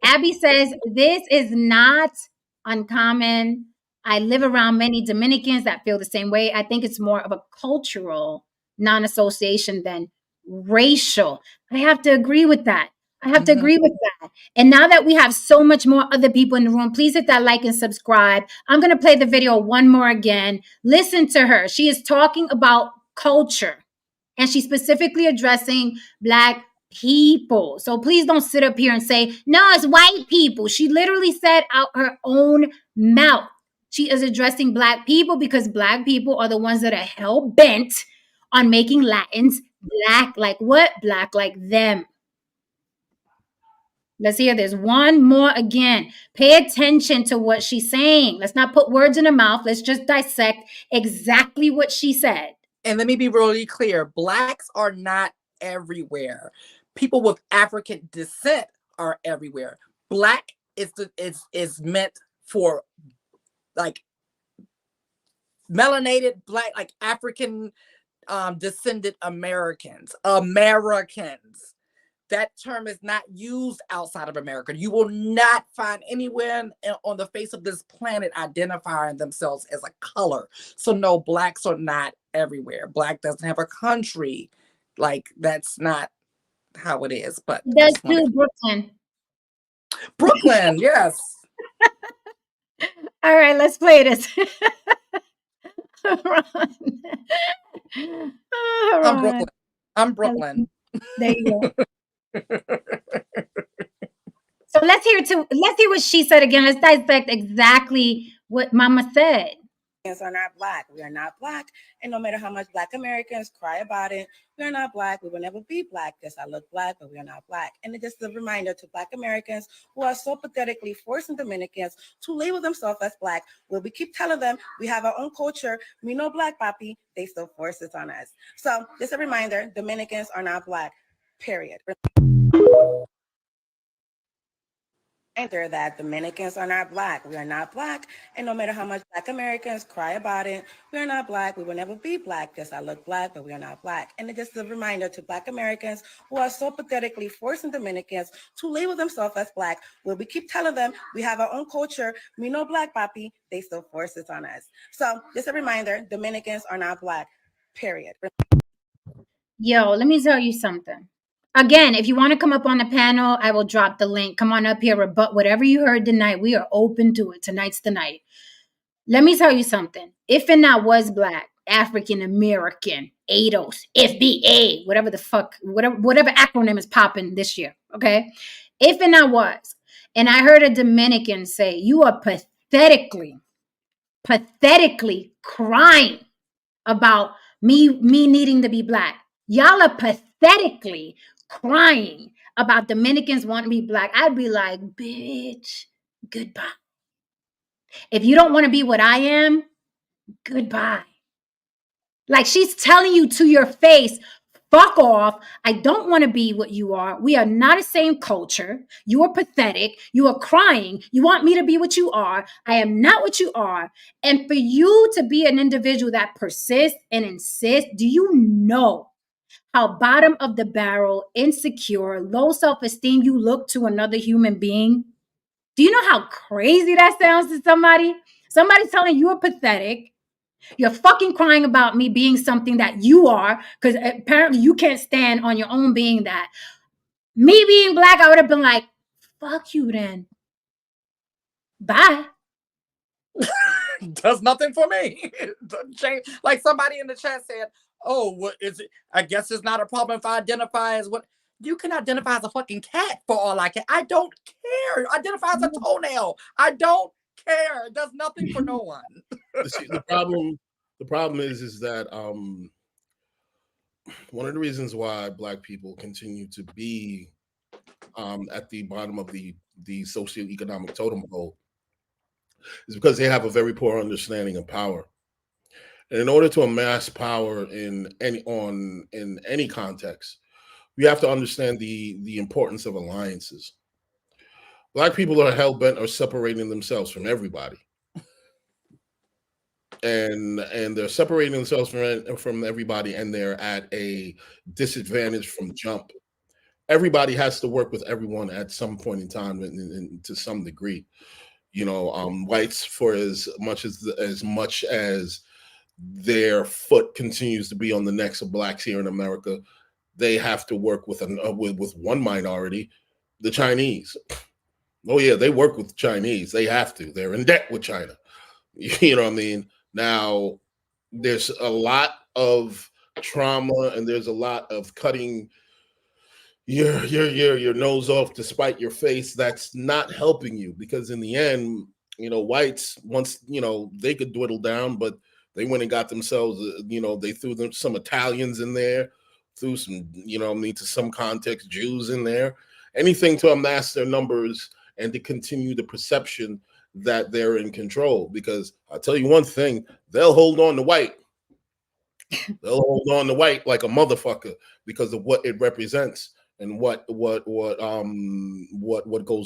Abby says, this is not uncommon. I live around many Dominicans that feel the same way. I think it's more of a cultural non-association than racial. I have to agree with that. I have to agree with that. And now that we have so much more other people in the room, please hit that like and subscribe. I'm going to play the video one more again. Listen to her. She is talking about culture, and she's specifically addressing Black people. So please don't sit up here and say, no, it's white people. She literally said out her own mouth. She is addressing Black people because Black people are the ones that are hell bent on making Latins Black like what? Black like them. Let's hear this one more again. Pay attention to what she's saying. Let's not put words in her mouth. Let's just dissect exactly what she said. And let me be really clear. Blacks are not everywhere. People with African descent are everywhere. Black is meant for like melanated Black, like African descended Americans. That term is not used outside of America. You will not find anywhere on the face of this planet identifying themselves as a color. So no, Blacks are not everywhere. Black doesn't have a country. Like, that's not how it is. But That's too, Brooklyn. Brooklyn, yes. All right, let's play this. I'm Brooklyn. I'm Brooklyn. There you go. So let's hear what she said again. Let's dissect exactly what Mama said. Are not Black. We are not Black. And no matter how much Black Americans cry about it, we are not Black. We will never be Black. Yes, I look Black, but we are not Black. And it's just a reminder to Black Americans who are so pathetically forcing Dominicans to label themselves as Black. We keep telling them we have our own culture. We know Black, papi. They still force it on us. So just a reminder, Dominicans are not Black, period. Reminder that Dominicans are not Black. We are not Black. And no matter how much Black Americans cry about it, we are not Black. We will never be Black. Yes, I look Black, but we are not Black. And it's just a reminder to Black Americans who are so pathetically forcing Dominicans to label themselves as Black. We keep telling them we have our own culture. We know Black, papi. They still force it on us. So just a reminder, Dominicans are not Black, period. Yo, let me tell you something. Again, if you want to come up on the panel, I will drop the link. Come on up here, rebut whatever you heard tonight. We are open to it. Tonight's the night. Let me tell you something. If and I was Black, African American, ADOS, FBA, whatever the fuck, whatever acronym is popping this year, okay? If and I was, and I heard a Dominican say, you are pathetically crying about me needing to be Black. Y'all are pathetically crying about Dominicans wanting to be Black. I'd be like, bitch, goodbye. If you don't want to be what I am, goodbye. Like, she's telling you to your face, fuck off. I don't want to be what you are. We are not the same culture. You are pathetic. You are crying. You want me to be what you are. I am not what you are. And for you to be an individual that persists and insists, do you know how bottom of the barrel, insecure, low self-esteem you look to another human being? Do you know how crazy that sounds to somebody? Somebody's telling you are pathetic. You're fucking crying about me being something that you are, because apparently you can't stand on your own being that. Me being Black, I would have been like, fuck you then. Bye. Does nothing for me. Like somebody in the chat said, oh, what is it? I guess it's not a problem if I identify as what. You can identify as a fucking cat for all I can. I don't care. Identify as a toenail. I don't care. It does nothing for no one. See, the problem is that one of the reasons why Black people continue to be at the bottom of the socioeconomic totem pole is because they have a very poor understanding of power. And in order to amass power in any context, we have to understand the importance of alliances. Black people are hell bent on separating themselves from everybody, and they're separating themselves from everybody, and they're at a disadvantage from jump. Everybody has to work with everyone at some point in time, and to some degree. Whites, for as much as their foot continues to be on the necks of blacks here in America, they have to work with one minority, the Chinese. Oh yeah, they work with the Chinese. They have to. They're in debt with China. You know what I mean? Now, there's a lot of trauma, and there's a lot of cutting your nose off to spite your face. That's not helping you, because in the end, whites, once they could dwindle down, but they went and got themselves, they threw them some Italians in there, threw some, to some context, Jews in there, anything to amass their numbers and to continue the perception that they're in control. Because I'll tell you one thing, they'll hold on to white. They'll hold on to white like a motherfucker because of what it represents and what goes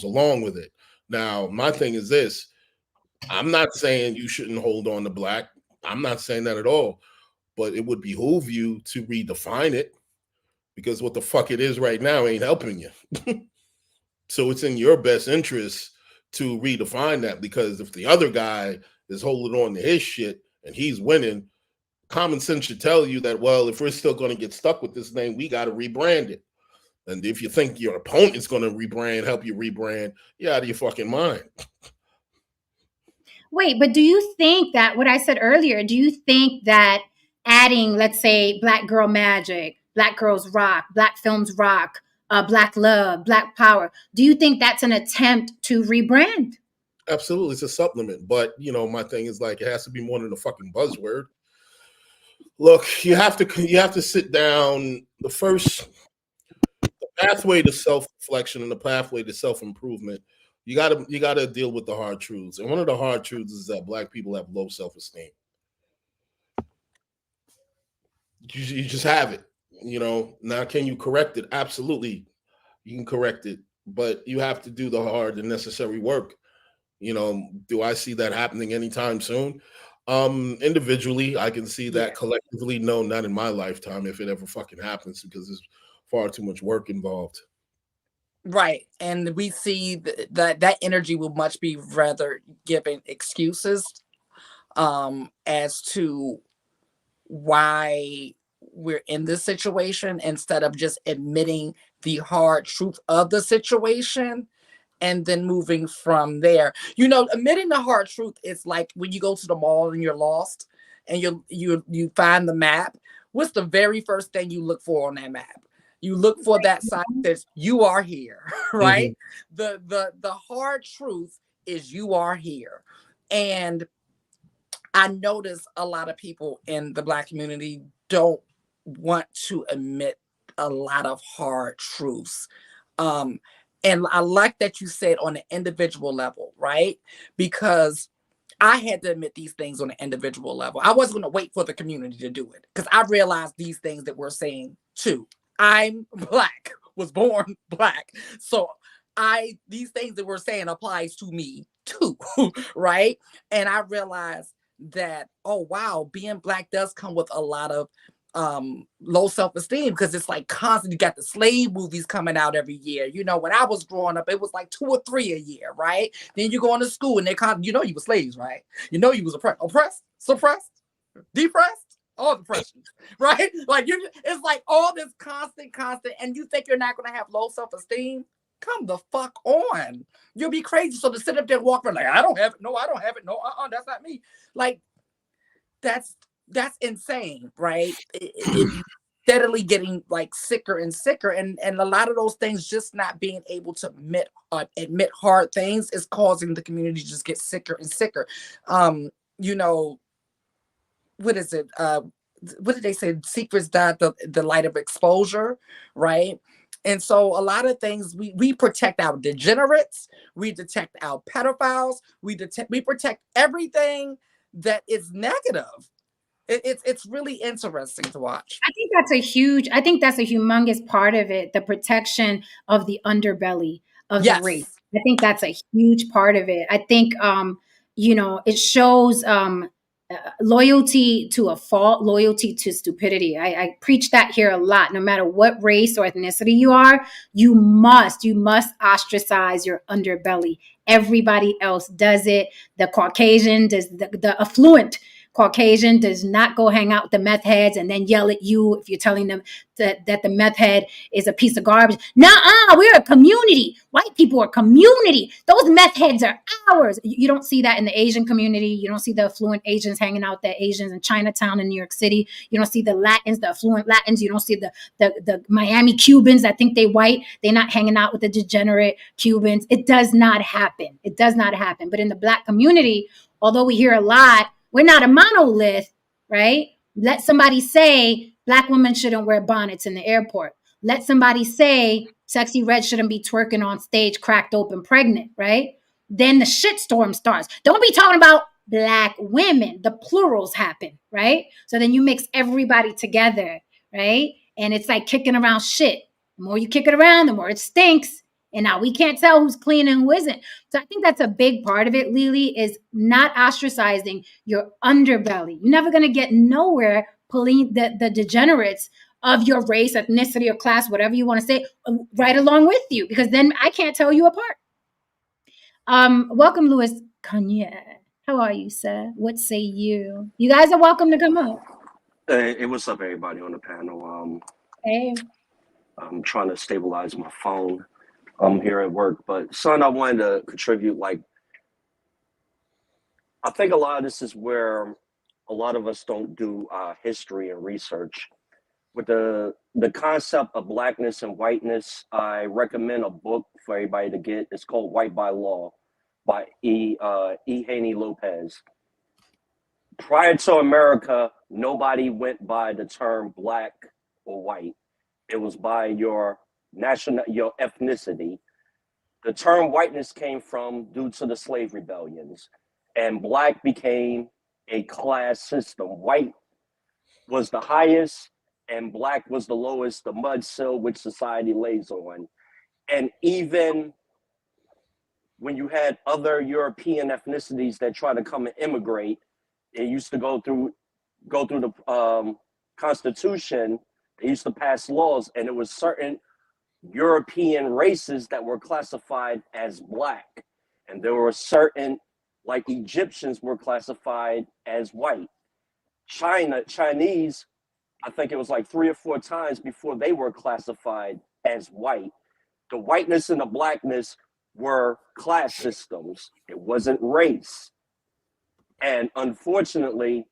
along with it. Now, my thing is this: I'm not saying you shouldn't hold on to black. I'm not saying that at all. But it would behoove you to redefine it, because what the fuck it is right now ain't helping you. So it's in your best interest to redefine that, because if the other guy is holding on to his shit and he's winning, common sense should tell you that, well, if we're still going to get stuck with this name, we got to rebrand it. And if you think your opponent's going to help you rebrand, you're out of your fucking mind. Wait, but do you think that what I said earlier, do you think that adding, let's say, Black Girl Magic, Black Girls Rock, Black Films Rock, Black Love, Black Power, do you think that's an attempt to rebrand? Absolutely. It's a supplement. But, my thing is, like, it has to be more than a fucking buzzword. Look, you have to sit down. The pathway to self-reflection and the pathway to self-improvement, you gotta deal with the hard truths. And one of the hard truths is that black people have low self-esteem. You just have it. Now, can you correct it? Absolutely, you can correct it, but you have to do the hard and necessary work. Do I see that happening anytime soon? Individually, I can see that. Collectively, no, not in my lifetime, if it ever fucking happens, because there's far too much work involved. Right. And we see that energy will much be rather giving excuses as to why we're in this situation, instead of just admitting the hard truth of the situation and then moving from there. Admitting the hard truth is like when you go to the mall and you're lost and you find the map. What's the very first thing you look for on that map? You look for that sign that says you are here, right? Mm-hmm. The hard truth is you are here. And I notice a lot of people in the Black community don't want to admit a lot of hard truths. And I like that you said on an individual level, right? Because I had to admit these things on an individual level. I wasn't going to wait for the community to do it, because I realized these things that we're saying too. I'm Black, was born Black. So these things that we're saying applies to me too, right? And I realized that, oh wow, being Black does come with a lot of low self-esteem, because it's like constant. You got the slave movies coming out every year. When I was growing up, it was like 2 or 3 a year, right? Then you go into school and you were slaves, right? You was oppressed, suppressed, depressed, all depressions, right? Like it's like all this constant, and you think you're not going to have low self-esteem? Come the fuck on. You'll be crazy. So to sit up there and walk around like, I don't have it. No, I don't have it. No, that's not me. Like, that's insane, right? It's steadily getting like sicker and sicker, and a lot of those things, just not being able to admit hard things, is causing the community to just get sicker and sicker. What is it? what did they say? Secrets that the light of exposure, right? And so a lot of things we protect our degenerates, we detect our pedophiles, we protect everything that is negative. It's really interesting to watch. I think that's a humongous part of it, the protection of the underbelly of the race. Yes. I think that's a huge part of it. I think it shows loyalty to a fault, loyalty to stupidity. I preach that here a lot. No matter what race or ethnicity you are, you must ostracize your underbelly. Everybody else does it. The Caucasian does, the affluent Caucasian does not go hang out with the meth heads and then yell at you if you're telling them that the meth head is a piece of garbage. Nuh-uh, we're a community. White people are community. Those meth heads are ours. You don't see that in the Asian community. You don't see the affluent Asians hanging out with the Asians in Chinatown in New York City. You don't see the Latins, the affluent Latins. You don't see the Miami Cubans that think they white. They're not hanging out with the degenerate Cubans. It does not happen. It does not happen. But in the Black community, although we hear a lot, we're not a monolith, right? Let somebody say Black women shouldn't wear bonnets in the airport. Let somebody say Sexy Red shouldn't be twerking on stage, cracked open, pregnant, right? Then the shitstorm starts. Don't be talking about Black women. The plurals happen, right? So then you mix everybody together, right? And it's like kicking around shit. The more you kick it around, the more it stinks. And now we can't tell who's clean and who isn't. So I think that's a big part of it, Lily, is not ostracizing your underbelly. You're never going to get nowhere pulling the degenerates of your race, ethnicity, or class, whatever you want to say, right along with you, because then I can't tell you apart. Welcome, Louis Kanye. How are you, sir? What say you? You guys are welcome to come up. Hey, what's up, everybody on the panel? Hey. I'm trying to stabilize my phone. I'm here at work, but son, I wanted to contribute. Like, I think a lot of this is where a lot of us don't do history and research. With the concept of blackness and whiteness, I recommend a book for everybody to get. It's called White by Law by E. Haney Lopez. Prior to America, nobody went by the term black or white. It was by your your ethnicity. The term whiteness came from due to the slave rebellions, and black became a class system. White was the highest, and black was the lowest, the mud sill which society lays on. And even when you had other European ethnicities that tried to come and immigrate, they used to go through the Constitution. They used to pass laws, and it was certain European races that were classified as black, and there were certain, like Egyptians, were classified as white. Chinese, I think it was like 3 or 4 times before they were classified as white. The whiteness and the blackness were class systems. It wasn't race. And unfortunately,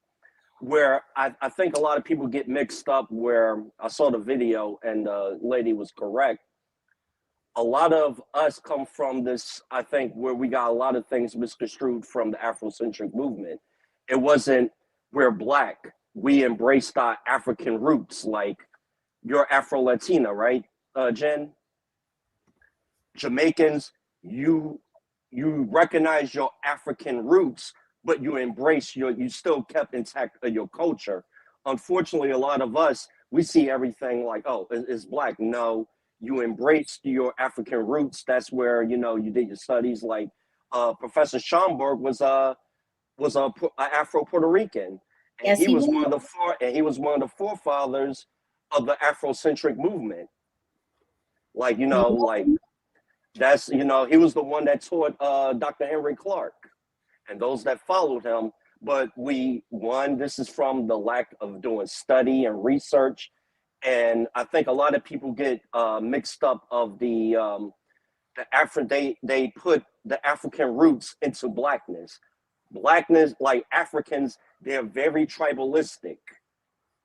where I think a lot of people get mixed up, where I saw the video and the lady was correct, a lot of us come from this, I think, where we got a lot of things misconstrued from the Afrocentric movement. It wasn't, we're black, we embraced our African roots. Like, you're Afro-Latina, right, Jen? Jamaicans, you recognize your African roots, but you embrace you still kept intact your culture. Unfortunately, a lot of us, we see everything like, oh, it's black. No, you embraced your African roots. That's where, you did your studies. Like, Professor Schomburg was a Afro-Puerto Rican, and Yes, he he was was. one of the forefathers of the Afrocentric movement. Like, like, that's, he was the one that taught Dr. Henry Clark and those that followed him. But this is from the lack of doing study and research. And I think a lot of people get mixed up of they put the African roots into blackness. Blackness, like Africans, they're very tribalistic.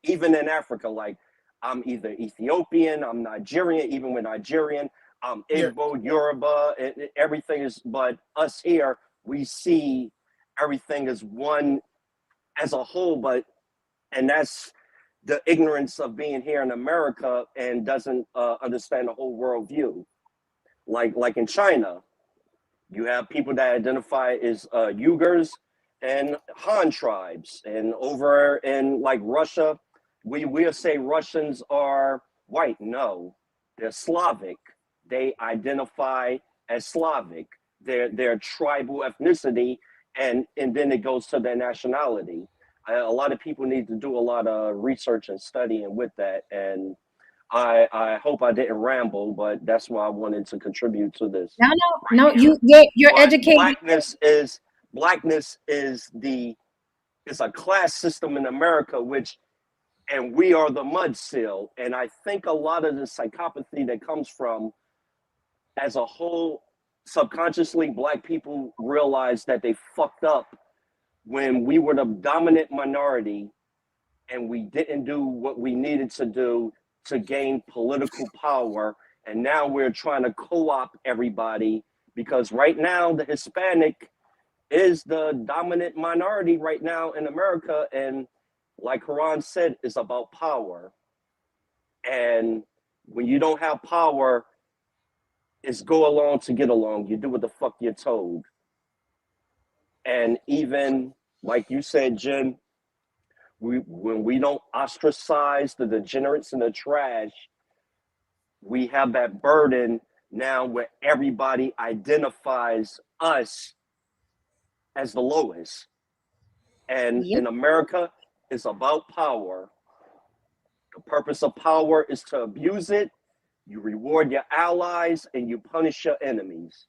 Even in Africa, like, I'm either Ethiopian, I'm Nigerian, even with Nigerian, I'm Igbo, Yoruba, everything is, but us here, we see everything as one, as a whole, and that's the ignorance of being here in America and doesn't understand the whole worldview. Like in China, you have people that identify as Uyghurs and Han tribes, and over in like Russia, we'll say Russians are white. No, they're Slavic. They identify as Slavic. Their tribal ethnicity, and then it goes to their nationality. A lot of people need to do a lot of research and studying with that, and I hope I didn't ramble, but that's why I wanted to contribute to this. No, you're But educated. blackness is a class system in America, and we are the mud seal. And I think a lot of the psychopathy that comes from, as a whole, subconsciously, Black people realize that they fucked up when we were the dominant minority and we didn't do what we needed to do to gain political power. And now we're trying to co-opt everybody, because right now the Hispanic is the dominant minority right now in America. And like Quran said, it's about power. And when you don't have power, it's go along to get along. You do what the fuck you're told. And even like you said, Jen, when we don't ostracize the degenerates and the trash, we have that burden now where everybody identifies us as the lowest. And in America, it's about power. The purpose of power is to abuse it. You reward your allies and you punish your enemies.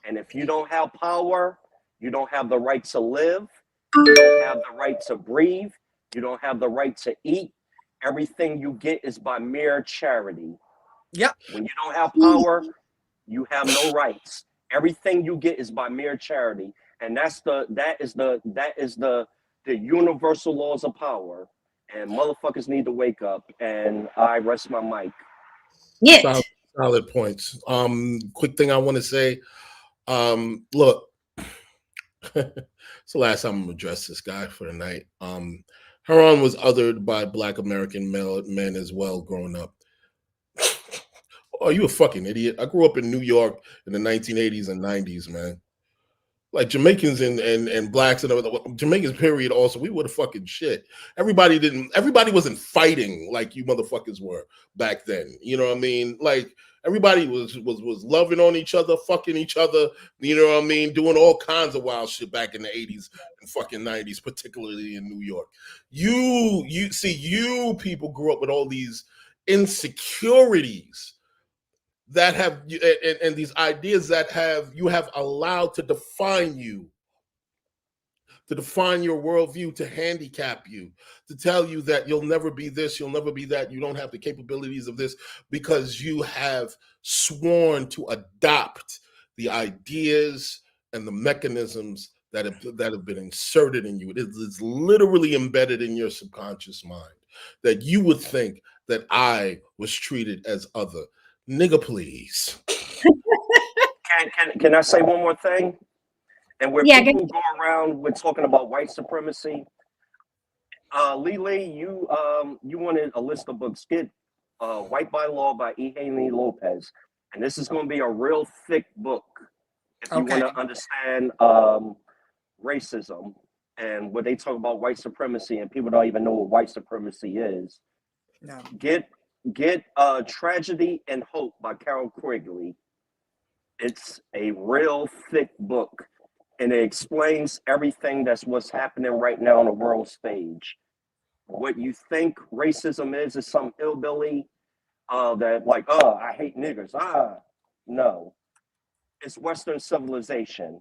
And if you don't have power, you don't have the right to live. You don't have the right to breathe. You don't have the right to eat. Everything you get is by mere charity. Yep. When you don't have power, you have no rights. Everything you get is by mere charity. And that is the universal laws of power. And motherfuckers need to wake up. And I rest my mic. Yeah. Solid points. Quick thing I want to say. Look, it's the last time I'm gonna address this guy for the night. Heron was othered by Black American men as well growing up. Oh, you a fucking idiot. I grew up in New York in the 1980s and 90s, man. Like Jamaicans and Blacks and Jamaicans, period, also, we were the fucking shit. Everybody wasn't fighting like you motherfuckers were back then. You know what I mean? Like everybody was loving on each other, fucking each other, you know what I mean? Doing all kinds of wild shit back in the 80s and fucking 90s, particularly in New York. You people grew up with all these insecurities that have and these ideas that you have allowed to define you, to define your worldview, to handicap you, to tell you that you'll never be this, you'll never be that, you don't have the capabilities of this, because you have sworn to adopt the ideas and the mechanisms that have been inserted in you. It is literally embedded in your subconscious mind that you would think that I was treated as other. Nigga, please. Can I say one more thing? And where people go around with talking about white supremacy, Lele, you wanted a list of books. Get White by Law by E. Haney Lopez, and this is going to be a real thick book if you want to understand racism and what they talk about white supremacy, and people don't even know what white supremacy is. No. Get Tragedy and Hope by Carol Quigley. It's a real thick book, and it explains everything what's happening right now on the world stage. What you think racism is some hillbilly that like, oh, I hate niggers. No. It's Western civilization.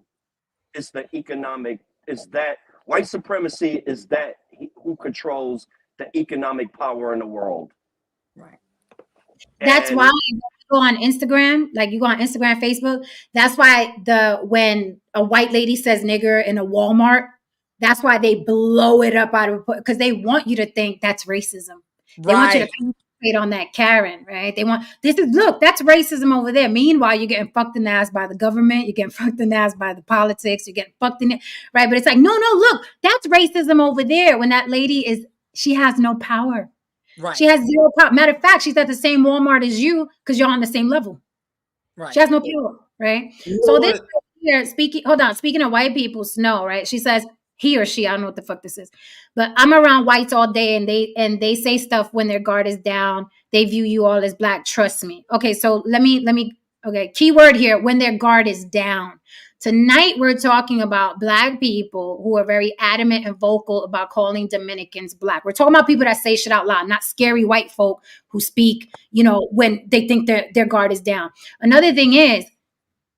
It's the economic, it's that white supremacy is that who controls the economic power in the world. Right. That's why you go on Instagram, like you go on Instagram, Facebook. That's why when a white lady says nigger in a Walmart, that's why they blow it up out of, because they want you to think that's racism. They want you to concentrate on that Karen, right? They want look, that's racism over there. Meanwhile, you're getting fucked in the ass by the government. You're getting fucked in the ass by the politics. You're getting fucked in it, right? But it's like, no, look, that's racism over there. When that lady she has no power. Right. She has zero power. Matter of fact, she's at the same Walmart as you because you're on the same level. Right. She has no power, right? You know So this what? here, speaking of white people, Snow, right? She says he or she, I don't know what the fuck this is, but I'm around whites all day, and they say stuff when their guard is down. They view you all as black. Trust me. Okay, so let me. Okay, keyword here: when their guard is down. Tonight we're talking about black people who are very adamant and vocal about calling Dominicans black. We're talking about people that say shit out loud, not scary white folk who speak, when they think their guard is down. Another thing is,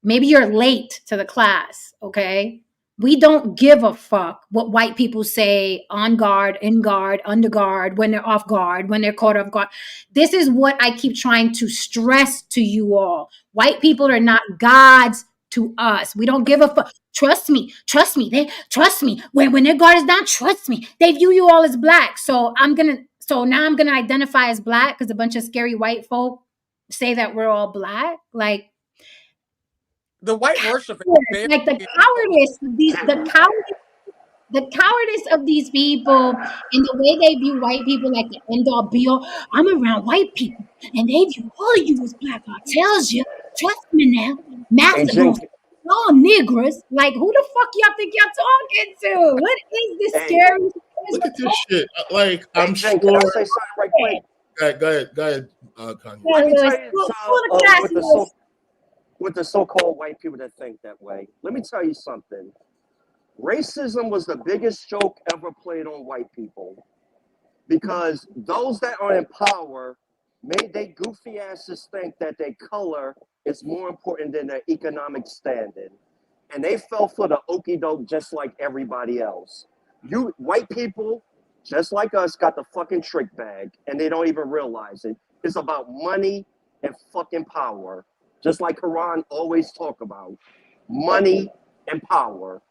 maybe you're late to the class, okay? We don't give a fuck what white people say on guard, in guard, under guard, when they're off guard, when they're caught off guard. This is what I keep trying to stress to you all. White people are not gods to us. We don't give a fuck. Trust me. They trust me. When their guard is down, trust me. They view you all as black. So now I'm gonna identify as black because a bunch of scary white folk say that we're all black. Like, The white worship is very like the cowardice of these people and the way they view white people like the end all be all. I'm around white people and they view all of you as black. I tells you, trust me now, Hey, master Jen, boss, all niggers. Like, who the fuck y'all think y'all talking to? What is this hey, scary? Look at this shit. Like, hey, I'm Jen, can I sure. say something right quick? Go ahead, Kanye. Let me tell you, Class, with the so-called white people that think that way. Let me tell you something. Racism was the biggest joke ever played on white people because those that are in power made they goofy asses think that their color is more important than their economic standing. And they fell for the okey doke just like everybody else. You white people, just like us, got the fucking trick bag and they don't even realize it. It's about money and fucking power. Just like Quran always talk about. Money and power.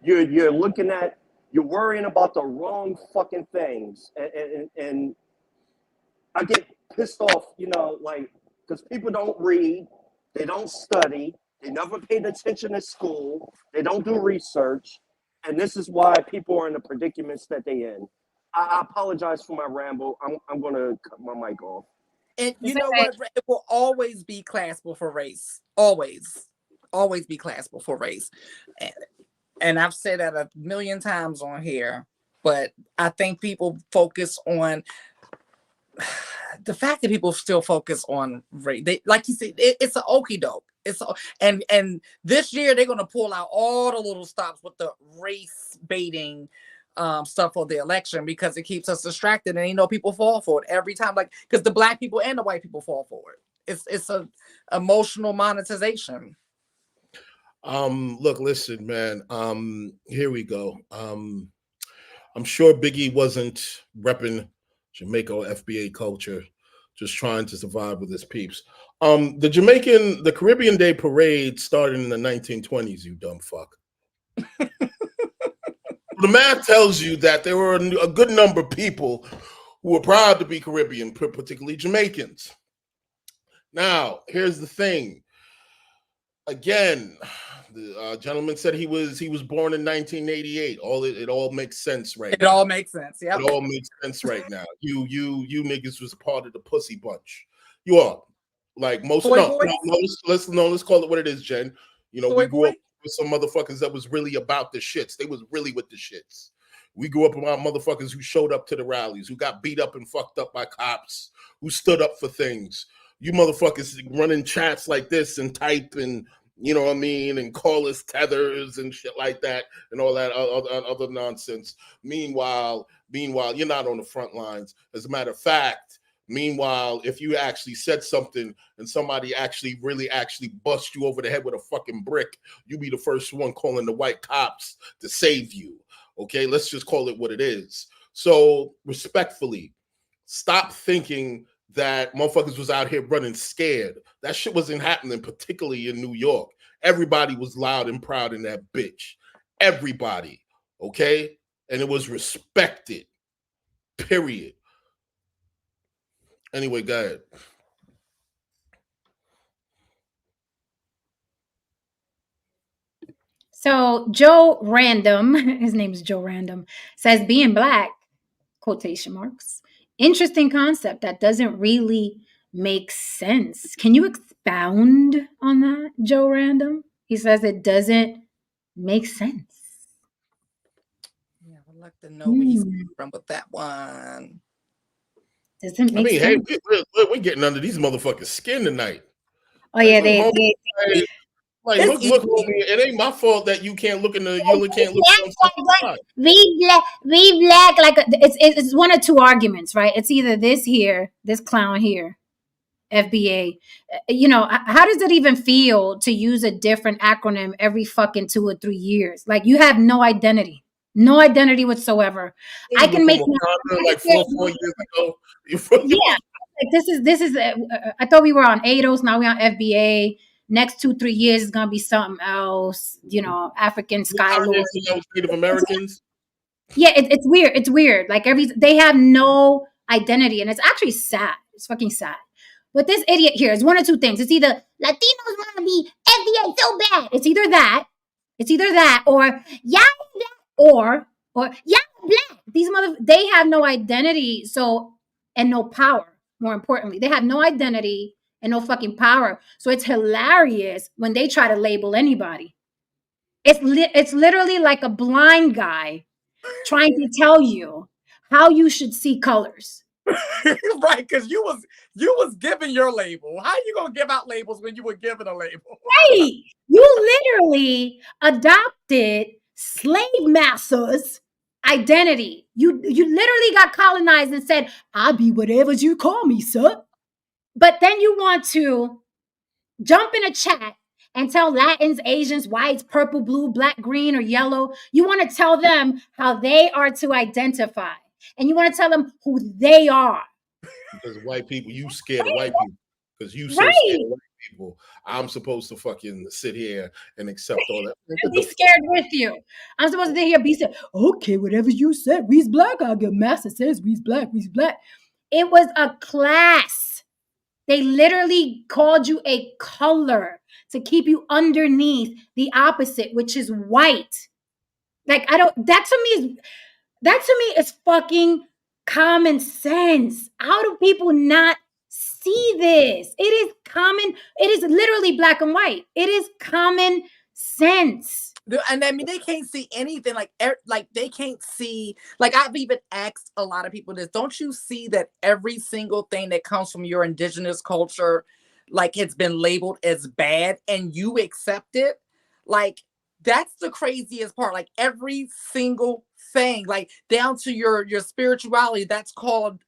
You're looking at, you're worrying about the wrong fucking things. And I get pissed off, like, because people don't read, they don't study, they never paid attention in school, they don't do research, and this is why people are in the predicaments that they in. I apologize for my ramble. I'm gonna cut my mic off. And you know what? It will always be classable for race. Always be classable for race. And I've said that a million times on here, but I think people focus on the fact that people still focus on race. They, like you said, it's an okie doke. And this year they're gonna pull out all the little stops with the race baiting stuff for the election because it keeps us distracted, and people fall for it every time. Like, because the black people and the white people fall for it. It's a emotional monetization. Look, listen, man. Here we go. I'm sure Biggie wasn't repping Jamaica or FBA culture, just trying to survive with his peeps. The Caribbean Day Parade started in the 1920s, you dumb fuck. The math tells you that there were a good number of people who were proud to be Caribbean, particularly Jamaicans. Now, here's the thing. Again, the gentleman said he was born in 1988. It all makes sense right now. It all makes sense. Yeah. It all makes sense right now. You niggas was part of the pussy bunch. You are. Like most let's call it what it is, Jen. We grew up with some motherfuckers that was really about the shits. They was really with the shits. We grew up around motherfuckers who showed up to the rallies, who got beat up and fucked up by cops, who stood up for things. You motherfuckers running chats like this and type and and call us tethers and shit like that and all that other nonsense. Meanwhile, you're not on the front lines. As a matter of fact, meanwhile, if you actually said something and somebody actually bust you over the head with a fucking brick, you be the first one calling the white cops to save you. Okay, let's just call it what it is. So respectfully, stop thinking that motherfuckers was out here running scared. That shit wasn't happening, particularly in New York. Everybody was loud and proud in that bitch. Everybody, okay? And it was respected, period. Anyway, go ahead. So Joe Random, his name is Joe Random, says being black, quotation marks, Interesting concept that doesn't really make sense. Can you expound on that, Joe Random? He says it doesn't make sense. Yeah, I'd like to know where he's Hmm. from with that one. Doesn't I make mean, hey, sense. we're getting under these motherfuckers' skin tonight. Oh yeah, Look, homie, they like, It's look, easy. homie. It ain't my fault that you can't look you can't look on side. we black like it's one of two arguments, right? It's either this clown here, FBA. You know, how does it even feel to use a different acronym every fucking 2 or 3 years? Like you have no identity whatsoever. I Even can from make Wakanda, like 4 years ago. You feel me? yeah. Like this is. I thought we were on ADOS. Now we're on FBA. Next 2-3 years is gonna be something else. You know, African Sky Lord. Native Americans. Yeah, it's weird. It's weird. Like they have no identity, and it's actually sad. It's fucking sad. But this idiot here is one of two things. It's either Latinos want to be FBA so bad. It's either that, or yeah, or yeah, black. These they have no identity. So and no power. More importantly, they have no identity and no fucking power. So it's hilarious when they try to label anybody. It's literally like a blind guy trying to tell you how you should see colors. Right, because you was given your label. How you gonna give out labels when you were given a label? Right. You literally adopted slave masters' identity. You literally got colonized and said, I'll be whatever you call me, sir. But then you want to jump in a chat and tell Latins, Asians, whites, purple, blue, black, green, or yellow. You want to tell them how they are to identify. And you want to tell them who they are. Because white people, you scared of white people. Because you so scared Right. of white people. I'm supposed to fucking sit here and accept all that. And be scared with you. I'm supposed to sit here be said, okay, whatever you said, we's black. I'll get master says we's black, we's black. It was a class. They literally called you a color to keep you underneath the opposite, which is white. Like I don't. That to me is fucking common sense. How do people not see this? It is common. It is literally black and white. It is common sense. And I mean, they can't see anything. Like they can't see. Like I've even asked a lot of people this. Don't you see that every single thing that comes from your indigenous culture, like it's been labeled as bad, and you accept it? Like that's the craziest part. Like every single thing, like down to your spirituality, that's called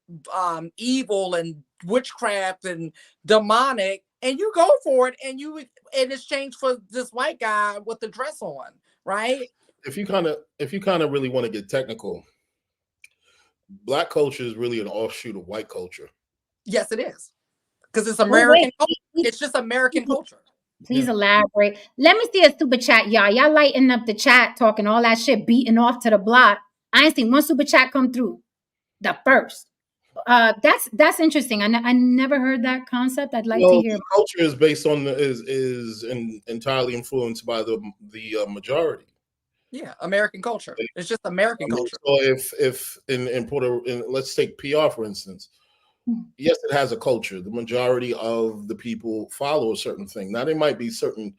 evil and witchcraft and demonic, and you go for it, and you in exchange for this white guy with the dress on, right? If you kind of really want to get technical, black culture is really an offshoot of white culture. Yes, it is, because it's American. It's just American culture. Please elaborate. Let me see a super chat, y'all. Y'all lighting up the chat, talking all that shit, beating off to the block. I ain't seen one super chat come through. The first. That's interesting. I never heard that concept. I'd like to hear. Culture is based on entirely influenced by the majority. Yeah, American culture. It's just American culture. So if in let's take PR for instance. Yes, it has a culture. The majority of the people follow a certain thing. Now, there might be certain,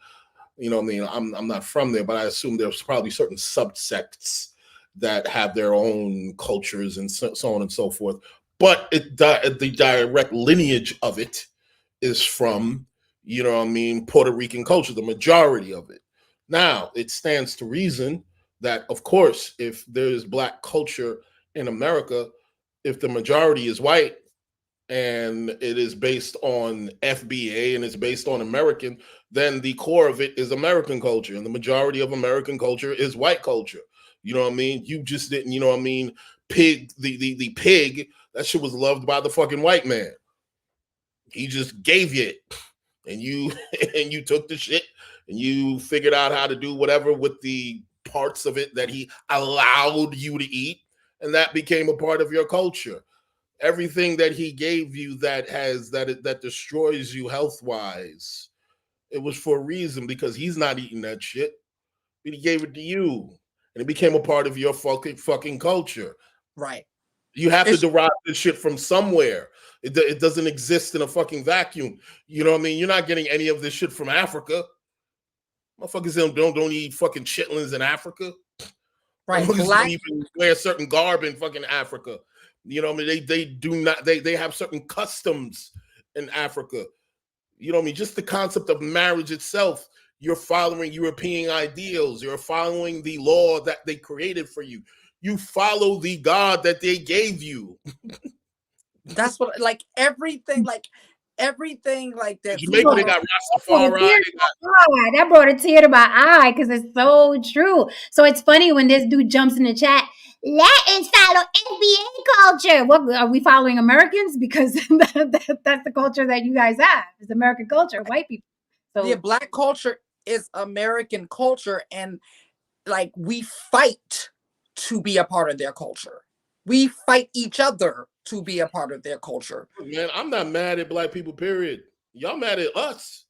you know what I mean? I'm not from there, but I assume there's probably certain subsects that have their own cultures and so on and so forth. But the direct lineage of it is from, you know what I mean, Puerto Rican culture, the majority of it. Now, it stands to reason that, of course, if there's black culture in America, if the majority is white, and it is based on FBA and it's based on American, then the core of it is American culture. And the majority of American culture is white culture. You know what I mean? You just didn't, you know what I mean? Pig, the pig, that shit was loved by the fucking white man. He just gave you it. And you and you took the shit and you figured out how to do whatever with the parts of it that he allowed you to eat. And that became a part of your culture. Everything that he gave you that destroys you health-wise, it was for a reason, because he's not eating that shit. He gave it to you, and it became a part of your fucking culture. Right. You have to derive this shit from somewhere. It doesn't exist in a fucking vacuum. You know what I mean? You're not getting any of this shit from Africa. Motherfuckers don't eat fucking chitlins in Africa. Right. Motherfuckers don't even wear certain garb in fucking Africa. You know what I mean? They do not, they have certain customs in Africa. You know what I mean? Just the concept of marriage itself. You're following European ideals. You're following the law that they created for you. You follow the God that they gave you. That's what, like everything like that. Jamaica, they got Rastafari. That brought a tear to my eye because it's so true. So it's funny when this dude jumps in the chat. Latins follow NBA culture. What are we following Americans? Because that's the culture that you guys have. It's American culture, white people. So yeah, Black culture is American culture, and like we fight to be a part of their culture. We fight each other to be a part of their culture. Man, I'm not mad at Black people, period. Y'all mad at us.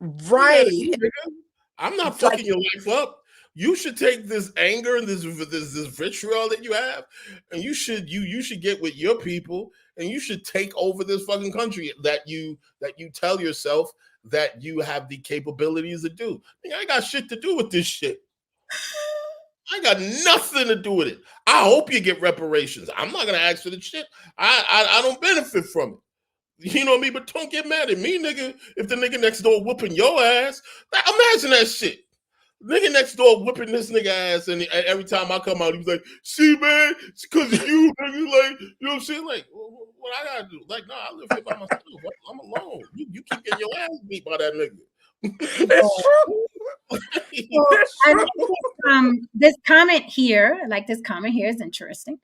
Right. I'm not fucking your life up. You should take this anger and this vitriol that you have, and you should get with your people, and you should take over this fucking country that you tell yourself that you have the capabilities to do. I ain't got shit to do with this shit. I ain't got nothing to do with it. I hope you get reparations. I'm not gonna ask for the shit. I don't benefit from it. You know what I mean? But don't get mad at me, nigga. If the nigga next door whooping your ass, imagine that shit. Nigga next door whipping this nigga ass, and every time I come out, he's like, "See, man, it's because of you." Like, you know what I'm saying? Like, what I gotta do? Like, no, I live here by myself. I'm alone. You keep getting your ass beat by that nigga. It's true. So, this comment here, is interesting.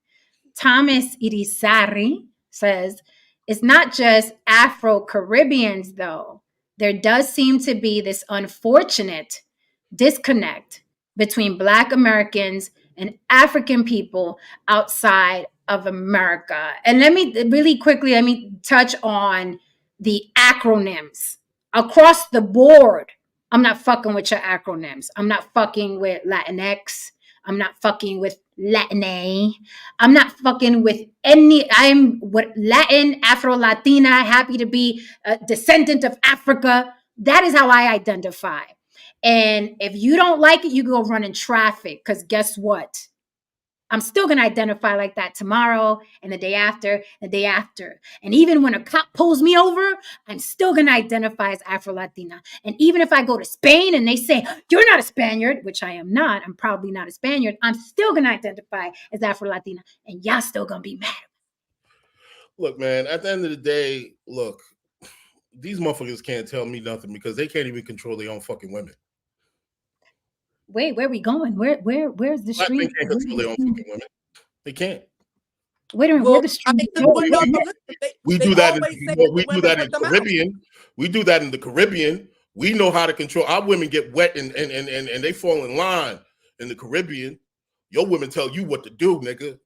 Thomas Irizarry says, it's not just Afro-Caribbeans, though. There does seem to be this unfortunate disconnect between Black Americans and African people outside of America. And let me touch on the acronyms across the board. I'm not fucking with your acronyms. I'm not fucking with Latinx. I'm not fucking with Latina. I'm not fucking with I'm with Latin, Afro-Latina, happy to be a descendant of Africa. That is how I identify. And if you don't like it, you go run in traffic, because guess what? I'm still going to identify like that tomorrow and the day after, And even when a cop pulls me over, I'm still going to identify as Afro-Latina. And even if I go to Spain and they say, you're not a Spaniard, which I am not, I'm probably not a Spaniard, I'm still going to identify as Afro-Latina. And y'all still going to be mad. Look, man, at the end of the day, look, these motherfuckers can't tell me nothing because they can't even control their own fucking women. Wait, where are we going? Where's the stream? They can't control their own fucking women. They can't. Wait a minute, where's the stream? We do that in the Caribbean. We do that in the Caribbean. We know how to control. Our women get wet and they fall in line in the Caribbean. Your women tell you what to do, nigga.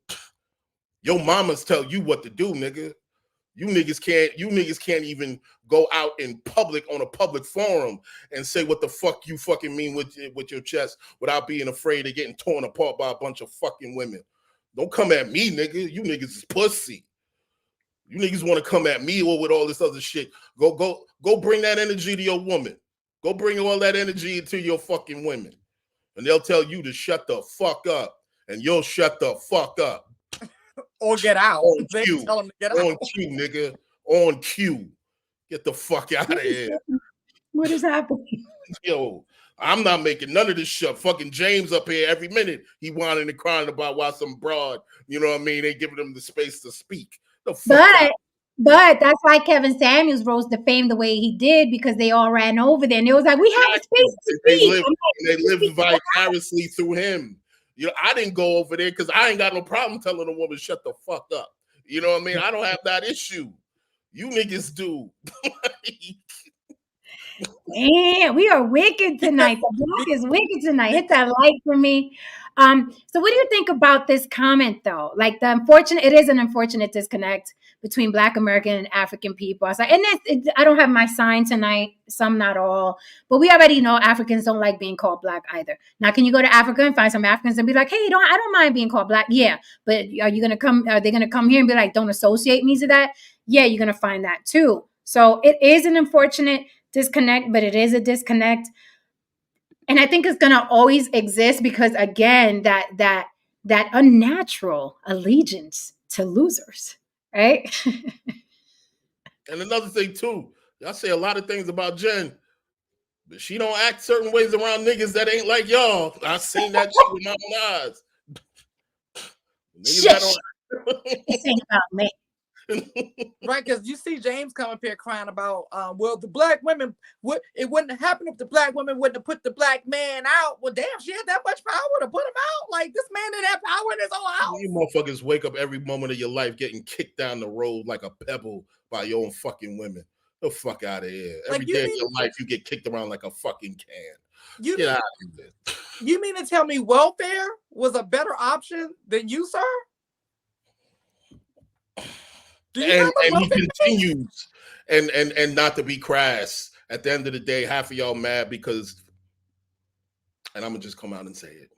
Your mamas tell you what to do, nigga. You niggas can't even go out in public on a public forum and say what the fuck you fucking mean with your chest without being afraid of getting torn apart by a bunch of fucking women. Don't come at me, nigga. You niggas is pussy. You niggas want to come at me or with all this other shit. Go bring that energy to your woman. Go bring all that energy into your fucking women. And they'll tell you to shut the fuck up. And you'll shut the fuck up. Or get out. On they cue. Tell them to get On out. cue, nigga. On cue. Get the fuck out of here. What is happening? Yo, I'm not making none of this shit. Fucking James up here every minute. He whining and crying about why some broad, you know what I mean? They giving him the space to speak. The fuck But that's why Kevin Samuels rose to fame the way he did, because they all ran over there and it was like, we have space to speak. They lived vicariously through him. You know, I didn't go over there because I ain't got no problem telling a woman shut the fuck up. You know what I mean? I don't have that issue. You niggas do. Man, we are wicked tonight. The block is wicked tonight. Hit that like for me. So what do you think about this comment though? Like it is an unfortunate disconnect between Black American and African people. I was like, and I don't have my sign tonight, some, not all, but we already know Africans don't like being called Black either. Now, can you go to Africa and find some Africans and be like, hey, I don't mind being called Black? Yeah, but are they gonna come here and be like, don't associate me to that? Yeah, you're gonna find that too. So it is an unfortunate disconnect, but it is a disconnect. And I think it's going to always exist because, again, that unnatural allegiance to losers, right? And another thing too, y'all say a lot of things about Jen, but she don't act certain ways around niggas that ain't like y'all. I seen that shit with my own eyes. Niggas that don't. This ain't about me. Right, because you see James come up here crying about, well, the Black women, it wouldn't have happened if the Black women wouldn't have put the Black man out. Well, damn, she had that much power to put him out. Like, this man didn't have power in his own house. You motherfuckers wake up every moment of your life getting kicked down the road like a pebble by your own fucking women. The fuck out of here. Every day of your life, you get kicked around like a fucking can. Get out of here. You mean to tell me welfare was a better option than you, sir? And he continues, and not to be crass. At the end of the day, half of y'all mad because, and I'm gonna just come out and say it,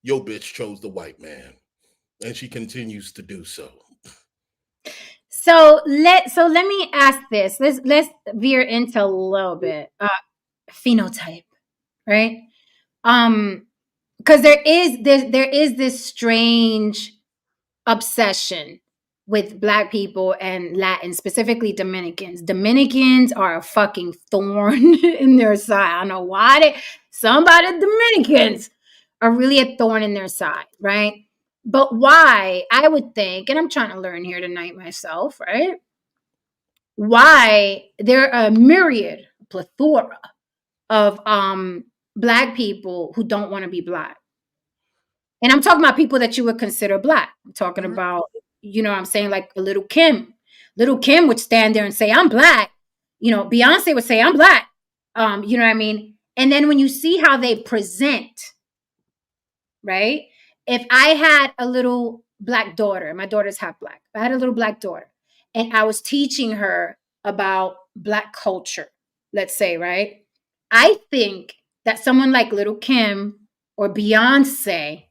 your bitch chose the white man, and she continues to do so. So let me ask this. Let's veer into a little bit phenotype, right? Because there is this strange obsession with Black people and Latin, specifically Dominicans. Dominicans are a fucking thorn in their side. I don't know why some of the Dominicans are really a thorn in their side, right? But why, I would think, and I'm trying to learn here tonight myself, right? Why there are a plethora of Black people who don't want to be Black. And I'm talking about people that you would consider Black. I'm talking about, you know what I'm saying, like a Little Kim. Little Kim would stand there and say, I'm Black. You know, Beyonce would say, I'm Black. You know what I mean? And then when you see how they present, right? If I had a little Black daughter, my daughter's half Black. If I had a little Black daughter and I was teaching her about Black culture, let's say, right? I think that someone like Little Kim or Beyonce,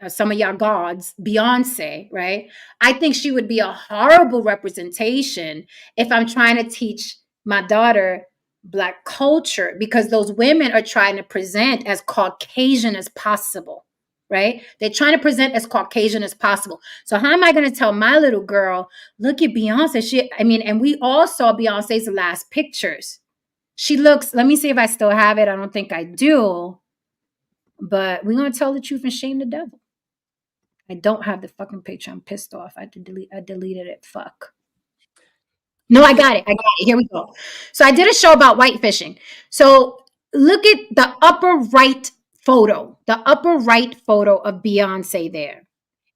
some of y'all gods, Beyonce, right? I think she would be a horrible representation if I'm trying to teach my daughter Black culture, because those women are trying to present as Caucasian as possible, right? They're trying to present as Caucasian as possible. So how am I going to tell my little girl, look at Beyonce? And we all saw Beyonce's last pictures. She looks, let me see if I still have it. I don't think I do, but we're going to tell the truth and shame the devil. I don't have the fucking picture. I'm pissed off. I deleted it. Fuck. No, I got it. Here we go. So I did a show about white fishing. So look at the upper right photo of Beyonce there.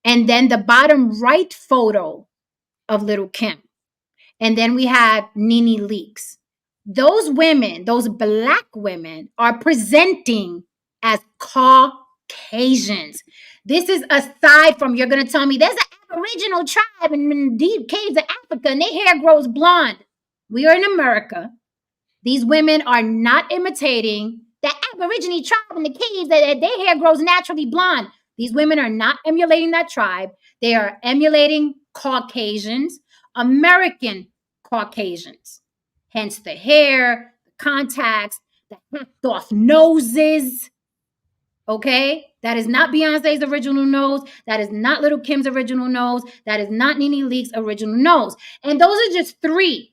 And then the bottom right photo of Little Kim. And then we have Nene Leakes. Those women, those Black women, are presenting as Caucasians. This is aside from, you're going to tell me there's an Aboriginal tribe in deep caves of Africa and their hair grows blonde. We are in America. These women are not imitating the Aborigine tribe in the caves that their hair grows naturally blonde. These women are not emulating that tribe. They are emulating Caucasians, American Caucasians. Hence the hair, the contacts, the hacked off noses. Okay? That is not Beyonce's original nose. That is not Little Kim's original nose. That is not Nene Leakes' original nose. And those are just three.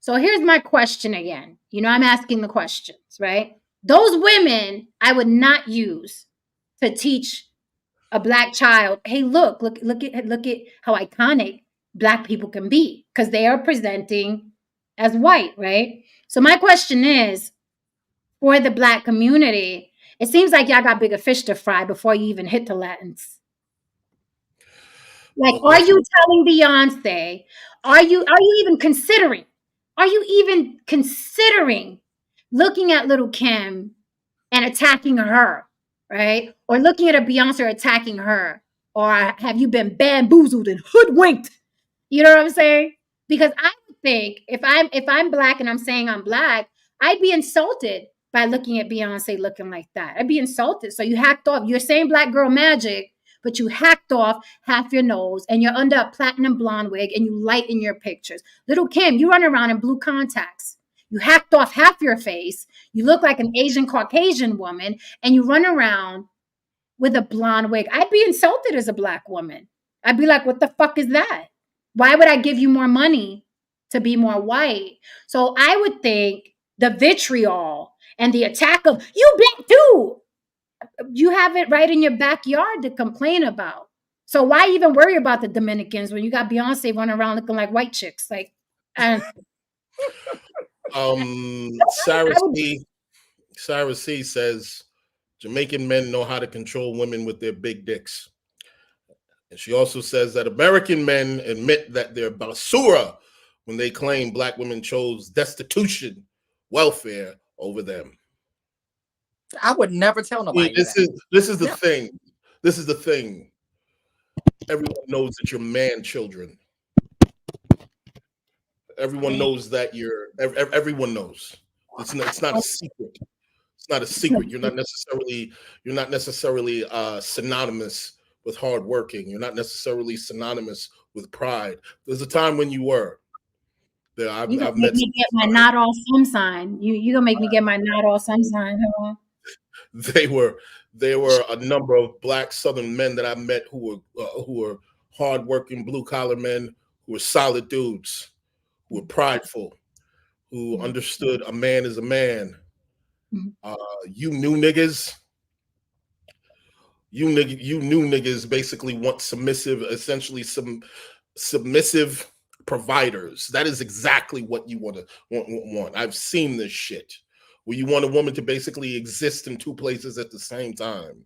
So here's my question again. You know, I'm asking the questions, right? Those women I would not use to teach a Black child, hey, look at how iconic Black people can be, because they are presenting as white, right? So my question is, for the Black community, it seems like y'all got bigger fish to fry before you even hit the Latins. Like, are you telling Beyonce? Are you even considering? Are you even considering looking at Little Kim and attacking her, right? Or looking at a Beyonce attacking her? or have you been bamboozled and hoodwinked? You know what I'm saying? Because I would think if I'm black and I'm saying I'm black, I'd be insulted by looking at Beyonce looking like that. I'd be insulted. So you hacked off. You're saying black girl magic, but you hacked off half your nose and you're under a platinum blonde wig and you lighten your pictures. Little Kim, you run around in blue contacts. You hacked off half your face. You look like an Asian Caucasian woman and you run around with a blonde wig. I'd be insulted as a black woman. I'd be like, what the fuck is that? Why would I give you more money to be more white? So I would think the vitriol and the attack of you black too, you have it right in your backyard to complain about. So why even worry about the Dominicans when you got Beyonce running around looking like white chicks? Like, and Sarah I would, C says Jamaican men know how to control women with their big dicks. And she also says that American men admit that they're basura when they claim black women chose destitution, welfare over them. I would never tell nobody This that. is the thing. This is the thing. Everyone knows that you're man children. Everyone knows that everyone knows. It's not a secret. It's not a secret. You're not necessarily synonymous with hardworking. You're not necessarily synonymous with pride. There's a time when you were. I've gonna met make me get my not all some sign. You gonna make me get my not all some sign. Huh? They were a number of black Southern men that I met who were hardworking blue collar men who were solid dudes, who were prideful, who understood a man is a man. You new niggas basically want submissive, essentially some submissive providers. That is exactly what you want. I've seen this shit where you want a woman to basically exist in two places at the same time,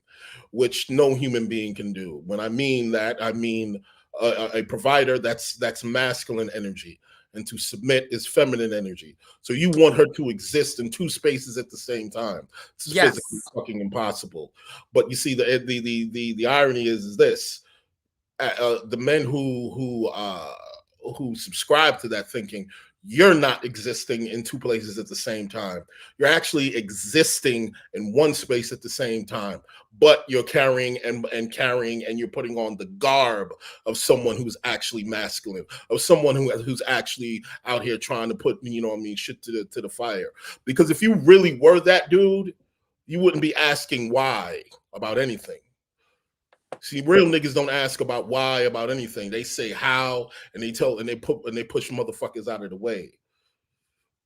which no human being can do. When I mean that, I mean a provider that's masculine energy, and to submit is feminine energy. So you want her to exist in two spaces at the same time. This is physically fucking impossible. But you see, the irony is this: the men who subscribe to that thinking, you're not existing in two places at the same time. You're actually existing in one space at the same time, but you're carrying and you're putting on the garb of someone who's actually masculine, of someone who's actually out here trying to put, shit to the fire. Because if you really were that dude, you wouldn't be asking why about anything. See, real niggas don't ask about why about anything. They say how, and they push motherfuckers out of the way.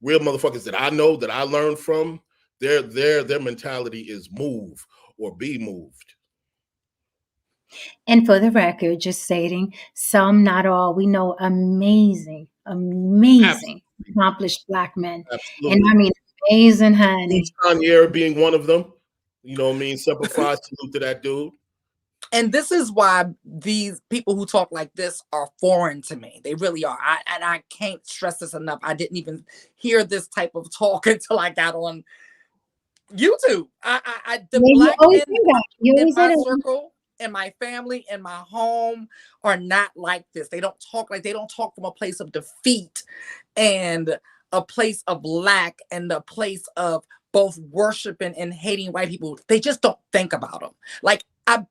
Real motherfuckers that I know, that I learned from, their mentality is move or be moved. And for the record, just stating, some, not all, we know amazing, accomplished black men. Absolutely. And I mean amazing, honey. Kanye being one of them. You know what I mean? Semper Fi, salute to that dude. And this is why these people who talk like this are foreign to me. They really are. I can't stress this enough. I didn't even hear this type of talk until I got on YouTube. Black men in my circle, in my family, in my home are not like this. They don't talk from a place of defeat and a place of lack and a place of both worshiping and hating white people. They just don't think about them. Like, I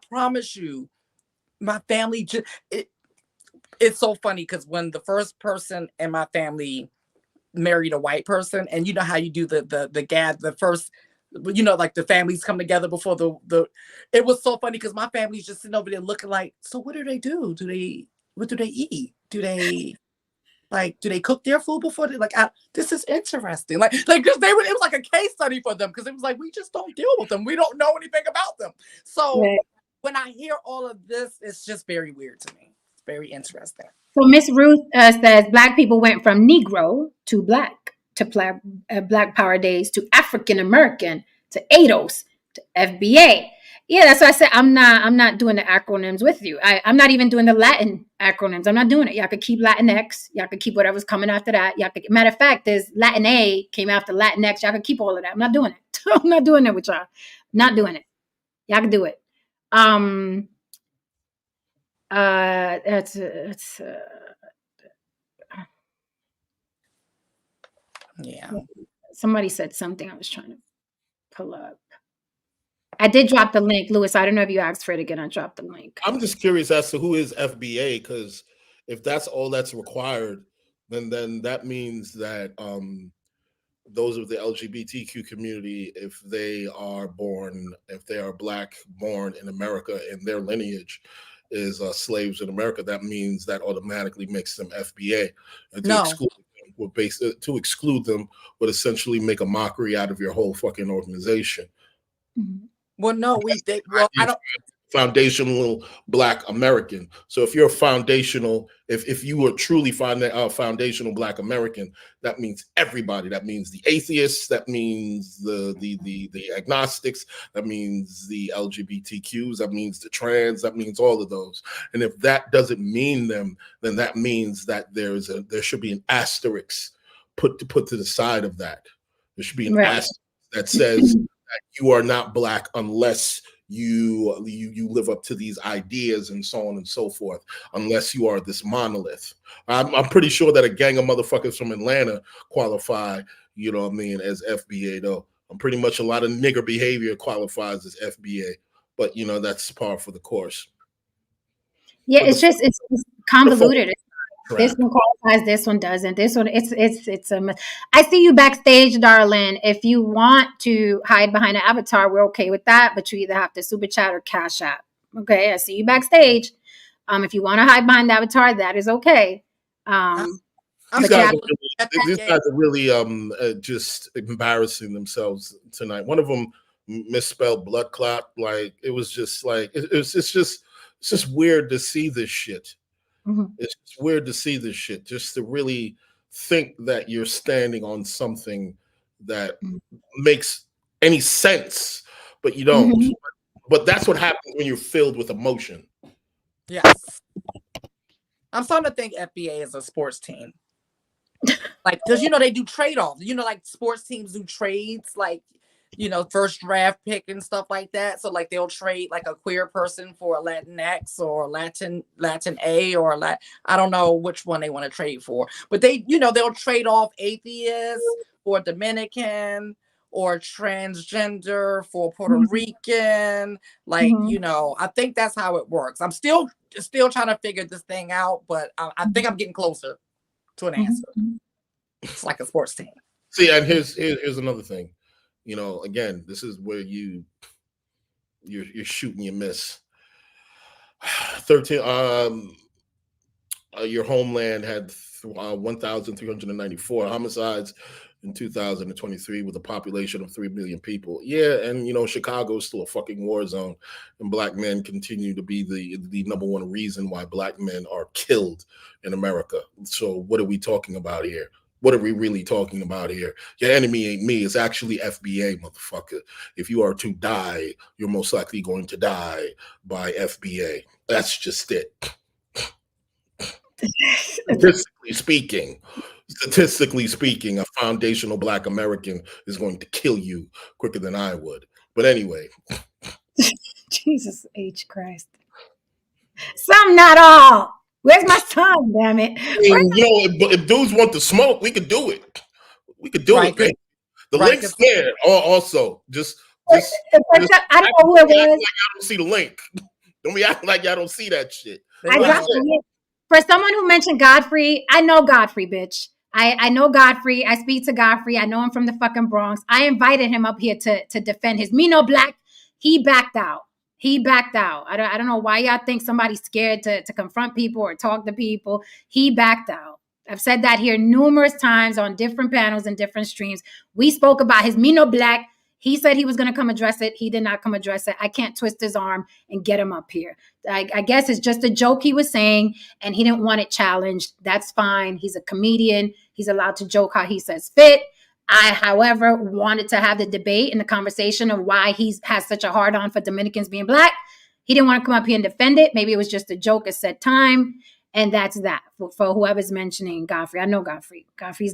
promise you, my family, it's so funny because when the first person in my family married a white person, and you know how you do the first, like the families come together before it was so funny because my family's just sitting over there looking like, so what do they do? What do they eat? Do they cook their food before they this is interesting. Because it was like a case study for them because it was like, we just don't deal with them. We don't know anything about them. So when I hear all of this, it's just very weird to me. It's very interesting. So Miss Ruth says black people went from Negro to black Power Days to African American to ADOS to FBA. Yeah, that's why I said I'm not doing the acronyms with you. I'm not even doing the Latin acronyms. I'm not doing it. Y'all could keep Latinx. Y'all could keep whatever's coming after that. Matter of fact, there's Latin A came after Latinx. Y'all could keep all of that. I'm not doing it. I'm not doing it with y'all. Not doing it. Y'all can do it. It's Yeah. somebody said something. I was trying to pull up. I did drop the link, Lewis. I don't know if you asked for it again. I dropped the link. I'm just curious as to who is FBA, because if that's all that's required, then that means that those of the LGBTQ community, if they are Black, born in America, and their lineage is slaves in America, that means that automatically makes them FBA. And to No. exclude them would essentially make a mockery out of your whole fucking organization. Well, no, I don't. Foundational Black American. So if you're if you were truly foundational Black American, that means everybody. That means the atheists. That means the agnostics. That means the LGBTQs. That means the trans. That means all of those. And if that doesn't mean them, then that means that there should be an asterisk put to the side of that. There should be an asterisk that says that you are not Black unless you live up to these ideas and so on and so forth, unless you are this monolith. I'm pretty sure that a gang of motherfuckers from Atlanta qualify, you know what I mean, as FBA though. I'm pretty much a lot of nigger behavior qualifies as FBA, but you know, that's par for the course. Yeah, it's convoluted. This one qualifies, this one doesn't. This one, it's a. I see you backstage, darling. If you want to hide behind an avatar, we're okay with that. But you either have to super chat or cash app. Okay, I see you backstage. If you want to hide behind the avatar, that is okay. These guys are really just embarrassing themselves tonight. One of them misspelled blood clot. Like it was just like it's just weird to see this shit. It's weird to see this shit, just to really think that you're standing on something that makes any sense, but you don't. But that's what happens when you're filled with emotion. Yes. I'm starting to think FBA is a sports team. Like, because, they do trade-offs. Like sports teams do trades, like, first draft pick and stuff like that. So like they'll trade like a queer person for a Latinx or Latin A or I don't know which one they want to trade for, but they'll trade off atheists or Dominican or transgender for Puerto Rican. Like, I think that's how it works. I'm still trying to figure this thing out, but I think I'm getting closer to an answer. It's like a sports team. See, and here's another thing. Again, this is where you're shooting, you miss. 13. Your homeland had 1,394 homicides in 2023 with a population of 3 million people. Yeah, and Chicago is still a fucking war zone, and Black men continue to be the number one reason why Black men are killed in America. So what are we talking about here? What are we really talking about here? Your enemy ain't me. It's actually FBA, motherfucker. If you are to die, you're most likely going to die by FBA. That's just it. Statistically speaking, a foundational Black American is going to kill you quicker than I would. But anyway. Jesus H. Christ. Some, not all. Where's my son, damn it? If dudes want to smoke, we could do it. We could do it, man. The link's there. Also, I don't know who it was. Like I don't see the link. Don't be acting like y'all don't see that shit. I dropped the link. For someone who mentioned Godfrey, I know Godfrey, bitch. I know Godfrey. I speak to Godfrey. I know him from the fucking Bronx. I invited him up here to defend his Me No Black. He backed out. I don't know why y'all think somebody's scared to confront people or talk to people. He backed out. I've said that here numerous times on different panels and different streams. We spoke about his Me No Black. He said he was going to come address it. He did not come address it. I can't twist his arm and get him up here. I guess it's just a joke he was saying, and he didn't want it challenged. That's fine. He's a comedian. He's allowed to joke how he says fit. I, however, wanted to have the debate and the conversation of why he has such a hard on for Dominicans being Black. He didn't want to come up here and defend it. Maybe it was just a joke at set time. And that's that for whoever's mentioning Godfrey. I know Godfrey. Godfrey's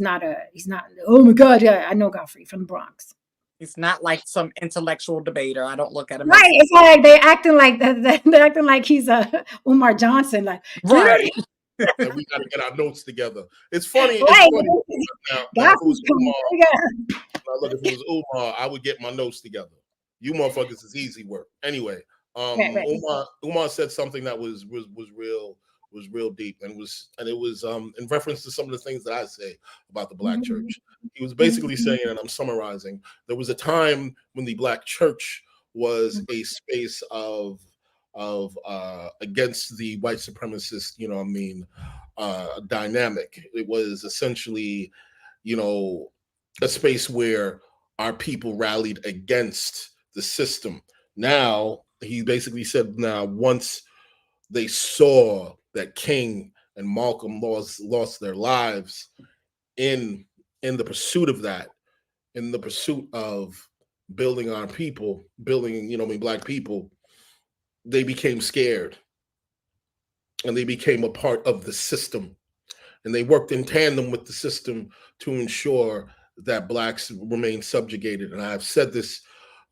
he's not, oh my God. Yeah, I know Godfrey from the Bronx. He's not like some intellectual debater. I don't look at him Right. It's like they're acting like they're acting like he's a Umar Johnson. Like, right. And we got to get our notes together. It's funny. Right. It's funny. Now, if it was Umar, if it was Umar, I would get my notes together. You motherfuckers is easy work. Anyway, Right. Umar said something that was real deep, and it was in reference to some of the things that I say about the Black church. He was basically saying, and I'm summarizing, there was a time when the Black church was a space of against the white supremacist, dynamic. It was essentially, a space where our people rallied against the system. Now, he basically said, now once they saw that King and Malcolm lost their lives in the pursuit of that, in the pursuit of building our people, building, Black people, they became scared and they became a part of the system. And they worked in tandem with the system to ensure that Blacks remain subjugated. And I've said this,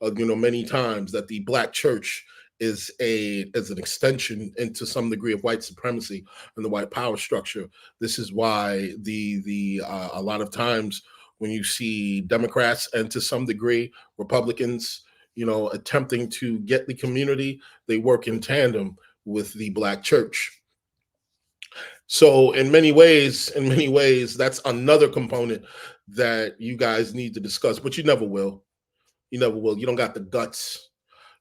many times, that the Black church is an extension into some degree of white supremacy and the white power structure. This is why a lot of times when you see Democrats and to some degree Republicans, attempting to get the community, they work in tandem with the Black church. So in many ways, that's another component that you guys need to discuss, but you never will. You never will. You don't got the guts.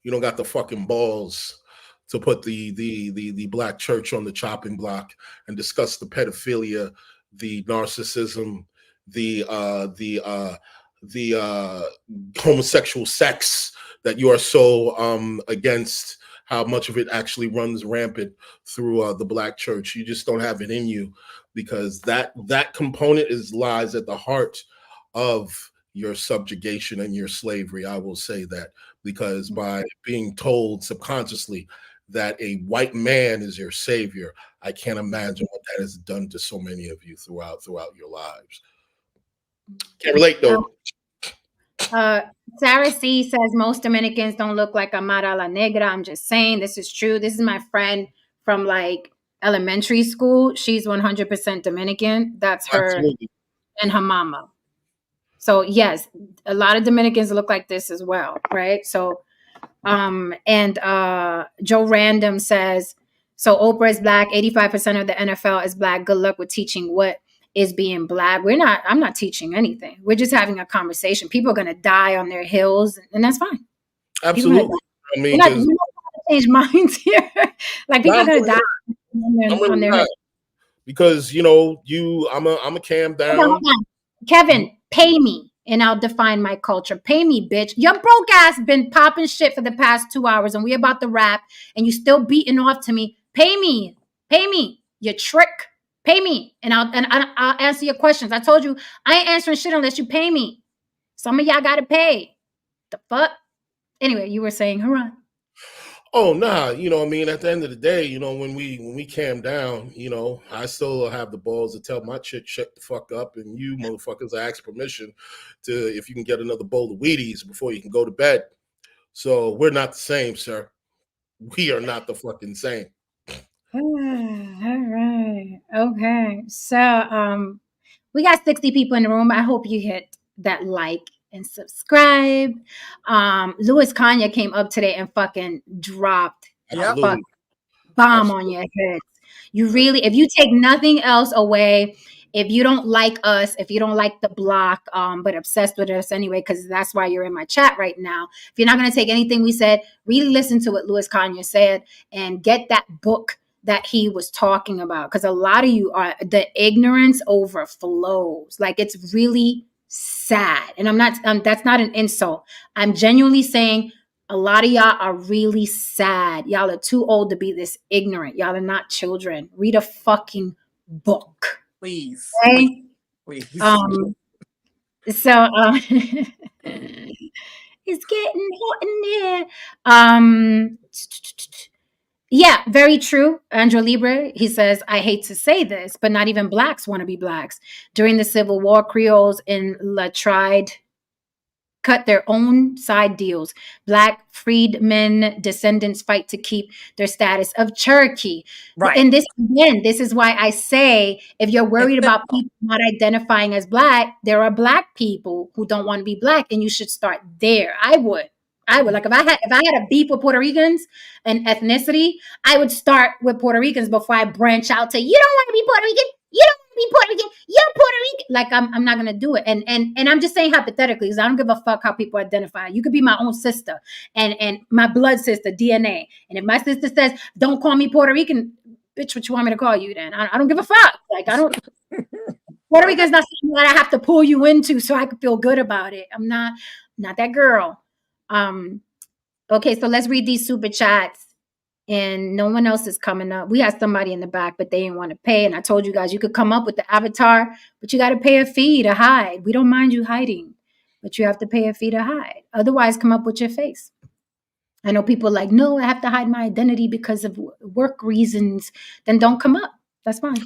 You don't got the fucking balls to put the Black church on the chopping block and discuss the pedophilia, the narcissism, the homosexual sex that you are so against, how much of it actually runs rampant through the Black church. You just don't have it in you, because that component lies at the heart of your subjugation and your slavery. I will say that, because by being told subconsciously that a white man is your savior, I can't imagine what that has done to so many of you throughout your lives. Can't relate though. Sarah C says most Dominicans don't look like Amara La Negra. I'm just saying, this is true. This is my friend from like elementary school. She's 100% Dominican. That's her. Absolutely. And her mama. So yes, a lot of Dominicans look like this as well, right? So, Joe Random says, so Oprah is Black. 85% of the NFL is Black. Good luck with teaching what is being Black. I'm not teaching anything. We're just having a conversation. People are going to die on their hills, and that's fine. Absolutely. I mean, we're not change minds here. Like, people are going to die on their hills. Because, I'm a cam down. Hold on. Kevin, pay me and I'll define my culture. Pay me, bitch. Your broke ass been popping shit for the past 2 hours and we about to wrap and you still beating off to me. Pay me, you trick. Pay me and I'll answer your questions. I told you I ain't answering shit unless you pay me. Some of y'all gotta pay. The fuck? Anyway, you were saying, hurrah. Oh, nah, at the end of the day, when we cam down, I still have the balls to tell my chick, shut the fuck up, and you motherfuckers ask permission to, if you can get another bowl of Wheaties before you can go to bed. So we're not the same, sir. We are not the fucking same. All right. Okay. So we got 60 people in the room. I hope you hit that like and subscribe. Louis Kanye came up today and fucking dropped a fucking bomb on your head. You really, if you take nothing else away, if you don't like us, if you don't like the block, but obsessed with us anyway, because that's why you're in my chat right now. If you're not going to take anything we said, really listen to what Louis Kanye said and get that book that he was talking about. Because a lot of you are, the ignorance overflows. Like, it's really sad. And I'm not, that's not an insult. I'm genuinely saying a lot of y'all are really sad. Y'all are too old to be this ignorant. Y'all are not children. Read a fucking book. Please. Okay? Please. It's getting hot in there. Yeah, very true. Andrew Libre, he says, I hate to say this, but not even Blacks want to be Blacks. During the Civil War, Creoles in La Tried cut their own side deals. Black freedmen descendants fight to keep their status of Cherokee. Right. And this, again, this is why I say, if you're worried about people not identifying as Black, there are Black people who don't want to be Black, and you should start there. I would. Like, if I had a beef with Puerto Ricans and ethnicity, I would start with Puerto Ricans before I branch out to, you don't want to be Puerto Rican, you don't want to be Puerto Rican, you're Puerto Rican. Like, I'm not gonna do it. And I'm just saying hypothetically, because I don't give a fuck how people identify. You could be my own sister and my blood sister, DNA. And if my sister says, don't call me Puerto Rican, bitch, what you want me to call you then? I don't give a fuck. Like, I don't. Puerto Rican's not something that I have to pull you into so I can feel good about it. I'm not that girl. Okay, so let's read these super chats. And no one else is coming up. We had somebody in the back, but they didn't want to pay. And I told you guys, you could come up with the avatar, but you got to pay a fee to hide. We don't mind you hiding, but you have to pay a fee to hide. Otherwise, come up with your face. I know people are like, no, I have to hide my identity because of work reasons. Then don't come up. That's fine.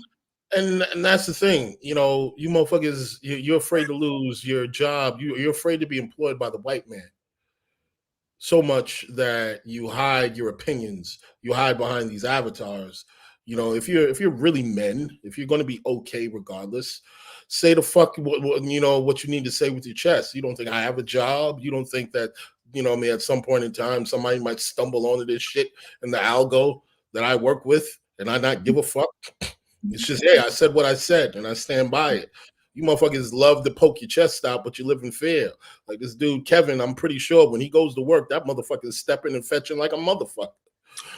And that's the thing, you know, you motherfuckers, you're afraid to lose your job. You're afraid to be employed by the white man so much that you hide your opinions. You hide behind these avatars. You know, if you're really men, if you're going to be okay regardless, say the fuck what you need to say with your chest. You don't think I have a job? You don't think that, you know, I mean, at some point in time, somebody might stumble onto this shit in the algo that I work with and I not give a fuck? It's just, hey, I said what I said and I stand by it. You motherfuckers love to poke your chest out, but you live in fear. Like this dude, Kevin, I'm pretty sure when he goes to work, that motherfucker is stepping and fetching like a motherfucker.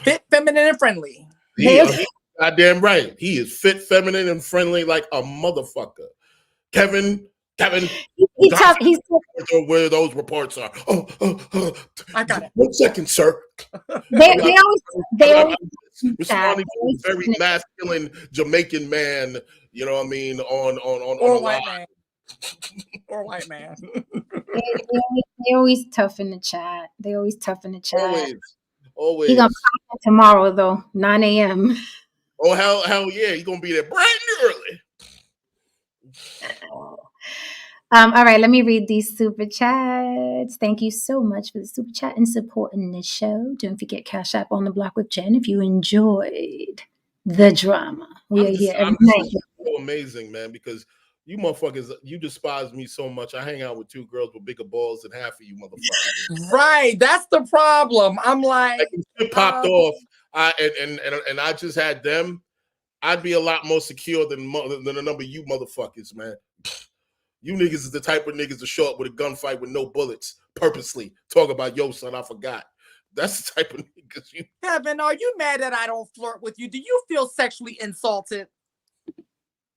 Fit, feminine, and friendly. He's goddamn right. He is fit, feminine, and friendly like a motherfucker. Kevin, he's tough. He's where those reports are. I got it. 1 second, sir. They always responding to a very masculine Jamaican man, you know what I mean, or white man. Or white man. They always tough in the chat. Always. He gonna come tomorrow though, 9 a.m. Oh hell yeah, he's gonna be there bright and early. All right, let me read these super chats. Thank you so much for the super chat and supporting the show. Don't forget Cash App on the Block with Jen if you enjoyed the drama. We are here every night. So amazing, man, because you motherfuckers, you despise me so much. I hang out with two girls with bigger balls than half of you motherfuckers. Right, that's the problem. I'm like, it popped off. And I just had them. I'd be a lot more secure than a number of you motherfuckers, man. You niggas is the type of niggas to show up with a gunfight with no bullets, purposely talk about, yo, son, I forgot. That's the type of niggas you. Kevin, are you mad that I don't flirt with you? Do you feel sexually insulted?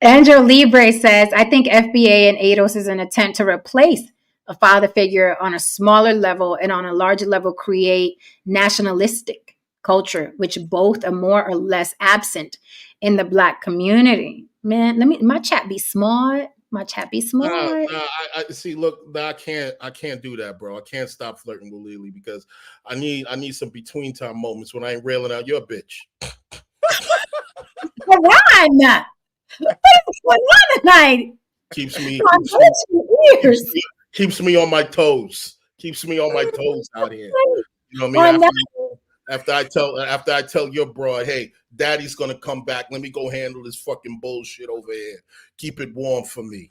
Angel Libre says, I think FBA and ADOS is an attempt to replace a father figure on a smaller level and on a larger level create nationalistic culture, which both are more or less absent in the Black community. Man, my chat be smart. I see. Look, I can't do that, bro. I can't stop flirting with Lily because I need some between time moments when I ain't railing out your bitch. Come on, what's on tonight? Keeps me on my toes. Keeps me on my toes out here. You know what I mean? After I tell your broad, hey, daddy's gonna come back. Let me go handle this fucking bullshit over here. Keep it warm for me.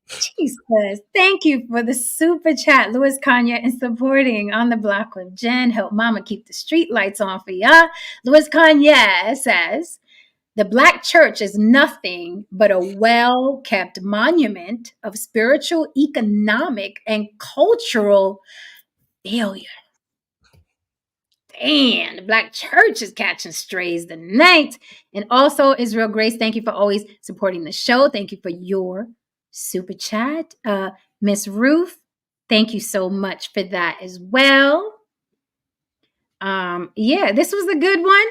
Jesus. Thank you for the super chat, Louis Kanya, and supporting On the Block with Jen. Help mama keep the street lights on for ya. Louis Kanya says, the Black church is nothing but a well-kept monument of spiritual, economic, and cultural failure. Damn, the Black church is catching strays tonight. And also, Israel Grace, thank you for always supporting the show. Thank you for your super chat. Miss Ruth, thank you so much for that as well. Yeah, this was a good one.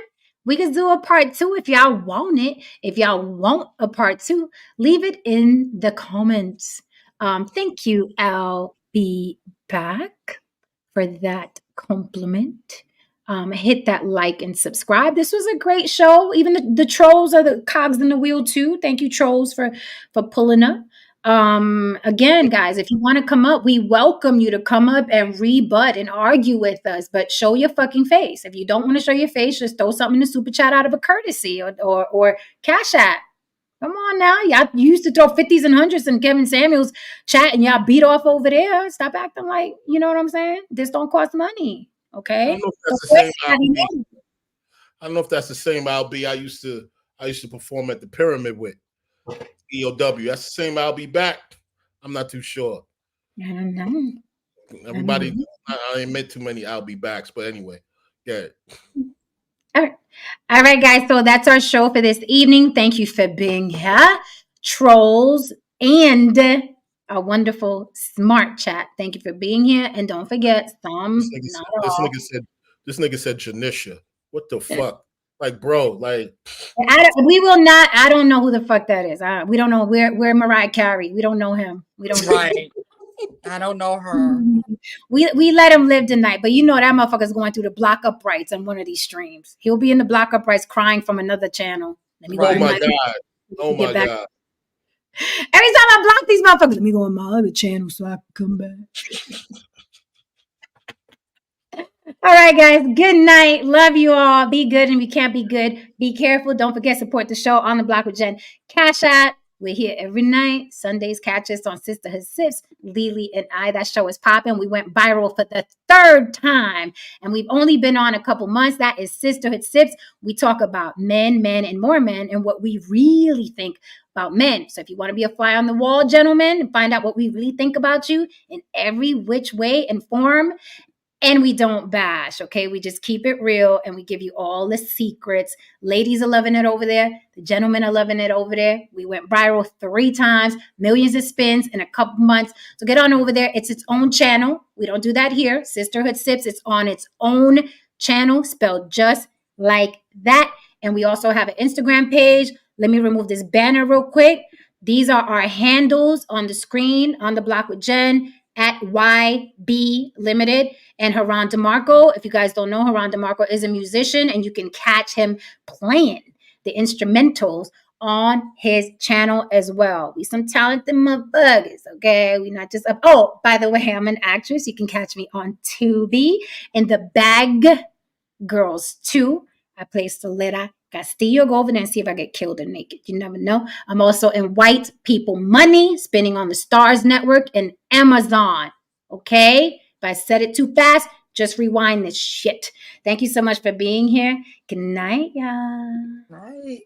We could do a part 2 if y'all want it. If y'all want a part 2, leave it in the comments. Thank you, I'll be back for that compliment. Hit that like and subscribe. This was a great show. Even the trolls are the cogs in the wheel too. Thank you, trolls, for pulling up. Again, guys, if you want to come up, we welcome you to come up and rebut and argue with us, but show your fucking face. If you don't want to show your face, just throw something in the super chat out of a courtesy or Cash App. Come on now. Y'all used to throw 50s and 100s in Kevin Samuels chat and y'all beat off over there. Stop acting like, you know what I'm saying? This don't cost money. Okay. I don't know if that's the same LB. I don't know if that's the same LB I used to perform at the Pyramid with. EOW. That's the same LB back. I'm not too sure. I don't know. Everybody, I ain't met too many LB backs, but anyway, yeah. All right, guys. So that's our show for this evening. Thank you for being here, trolls, and a wonderful smart chat. Thank you for being here, and don't forget this nigga said Janisha. What the fuck? Like, bro, like we will not. I don't know who the fuck that is. We don't know. We're Mariah Carey. We don't know him. We don't know. Right. I don't know her. We let him live tonight, but you know that motherfucker's going through the block uprights on one of these streams. He'll be in the block uprights crying from another channel. Let me go. Oh my god! Oh my god! Every time I block these motherfuckers, let me go on my other channel so I can come back. All right, guys. Good night. Love you all. Be good, and if you can't be good, be careful. Don't forget, support the show On the Block with Jen. Cash App. We're here every night. Sundays, catch us on Sisterhood Sips. Lily and I. That show is popping. We went viral for the 3rd time, and we've only been on a couple months. That is Sisterhood Sips. We talk about men, and more men, and what we really think about men. So if you want to be a fly on the wall, gentlemen, and find out what we really think about you in every which way and form. And we don't bash, okay? We just keep it real and we give you all the secrets. Ladies are loving it over there. The gentlemen are loving it over there. We went viral 3 times, millions of spins in a couple months. So get on over there. It's its own channel. We don't do that here. Sisterhood Sips, it's on its own channel, spelled just like that. And we also have an Instagram page. Let me remove this banner real quick. These are our handles on the screen, On the Block with Jen, at YB Limited. And Haran DeMarco, if you guys don't know, Haran DeMarco is a musician, and you can catch him playing the instrumentals on his channel as well. We some talented motherfuckers, okay? We not just up. Oh, by the way, I'm an actress. You can catch me on Tubi in The Bag Girls 2. I play Solera Castillo. Go over there and see if I get killed or naked. You never know. I'm also in White People Money, spinning on the Stars Network and Amazon, okay? If I said it too fast, just rewind this shit. Thank you so much for being here. Good night, y'all. Right.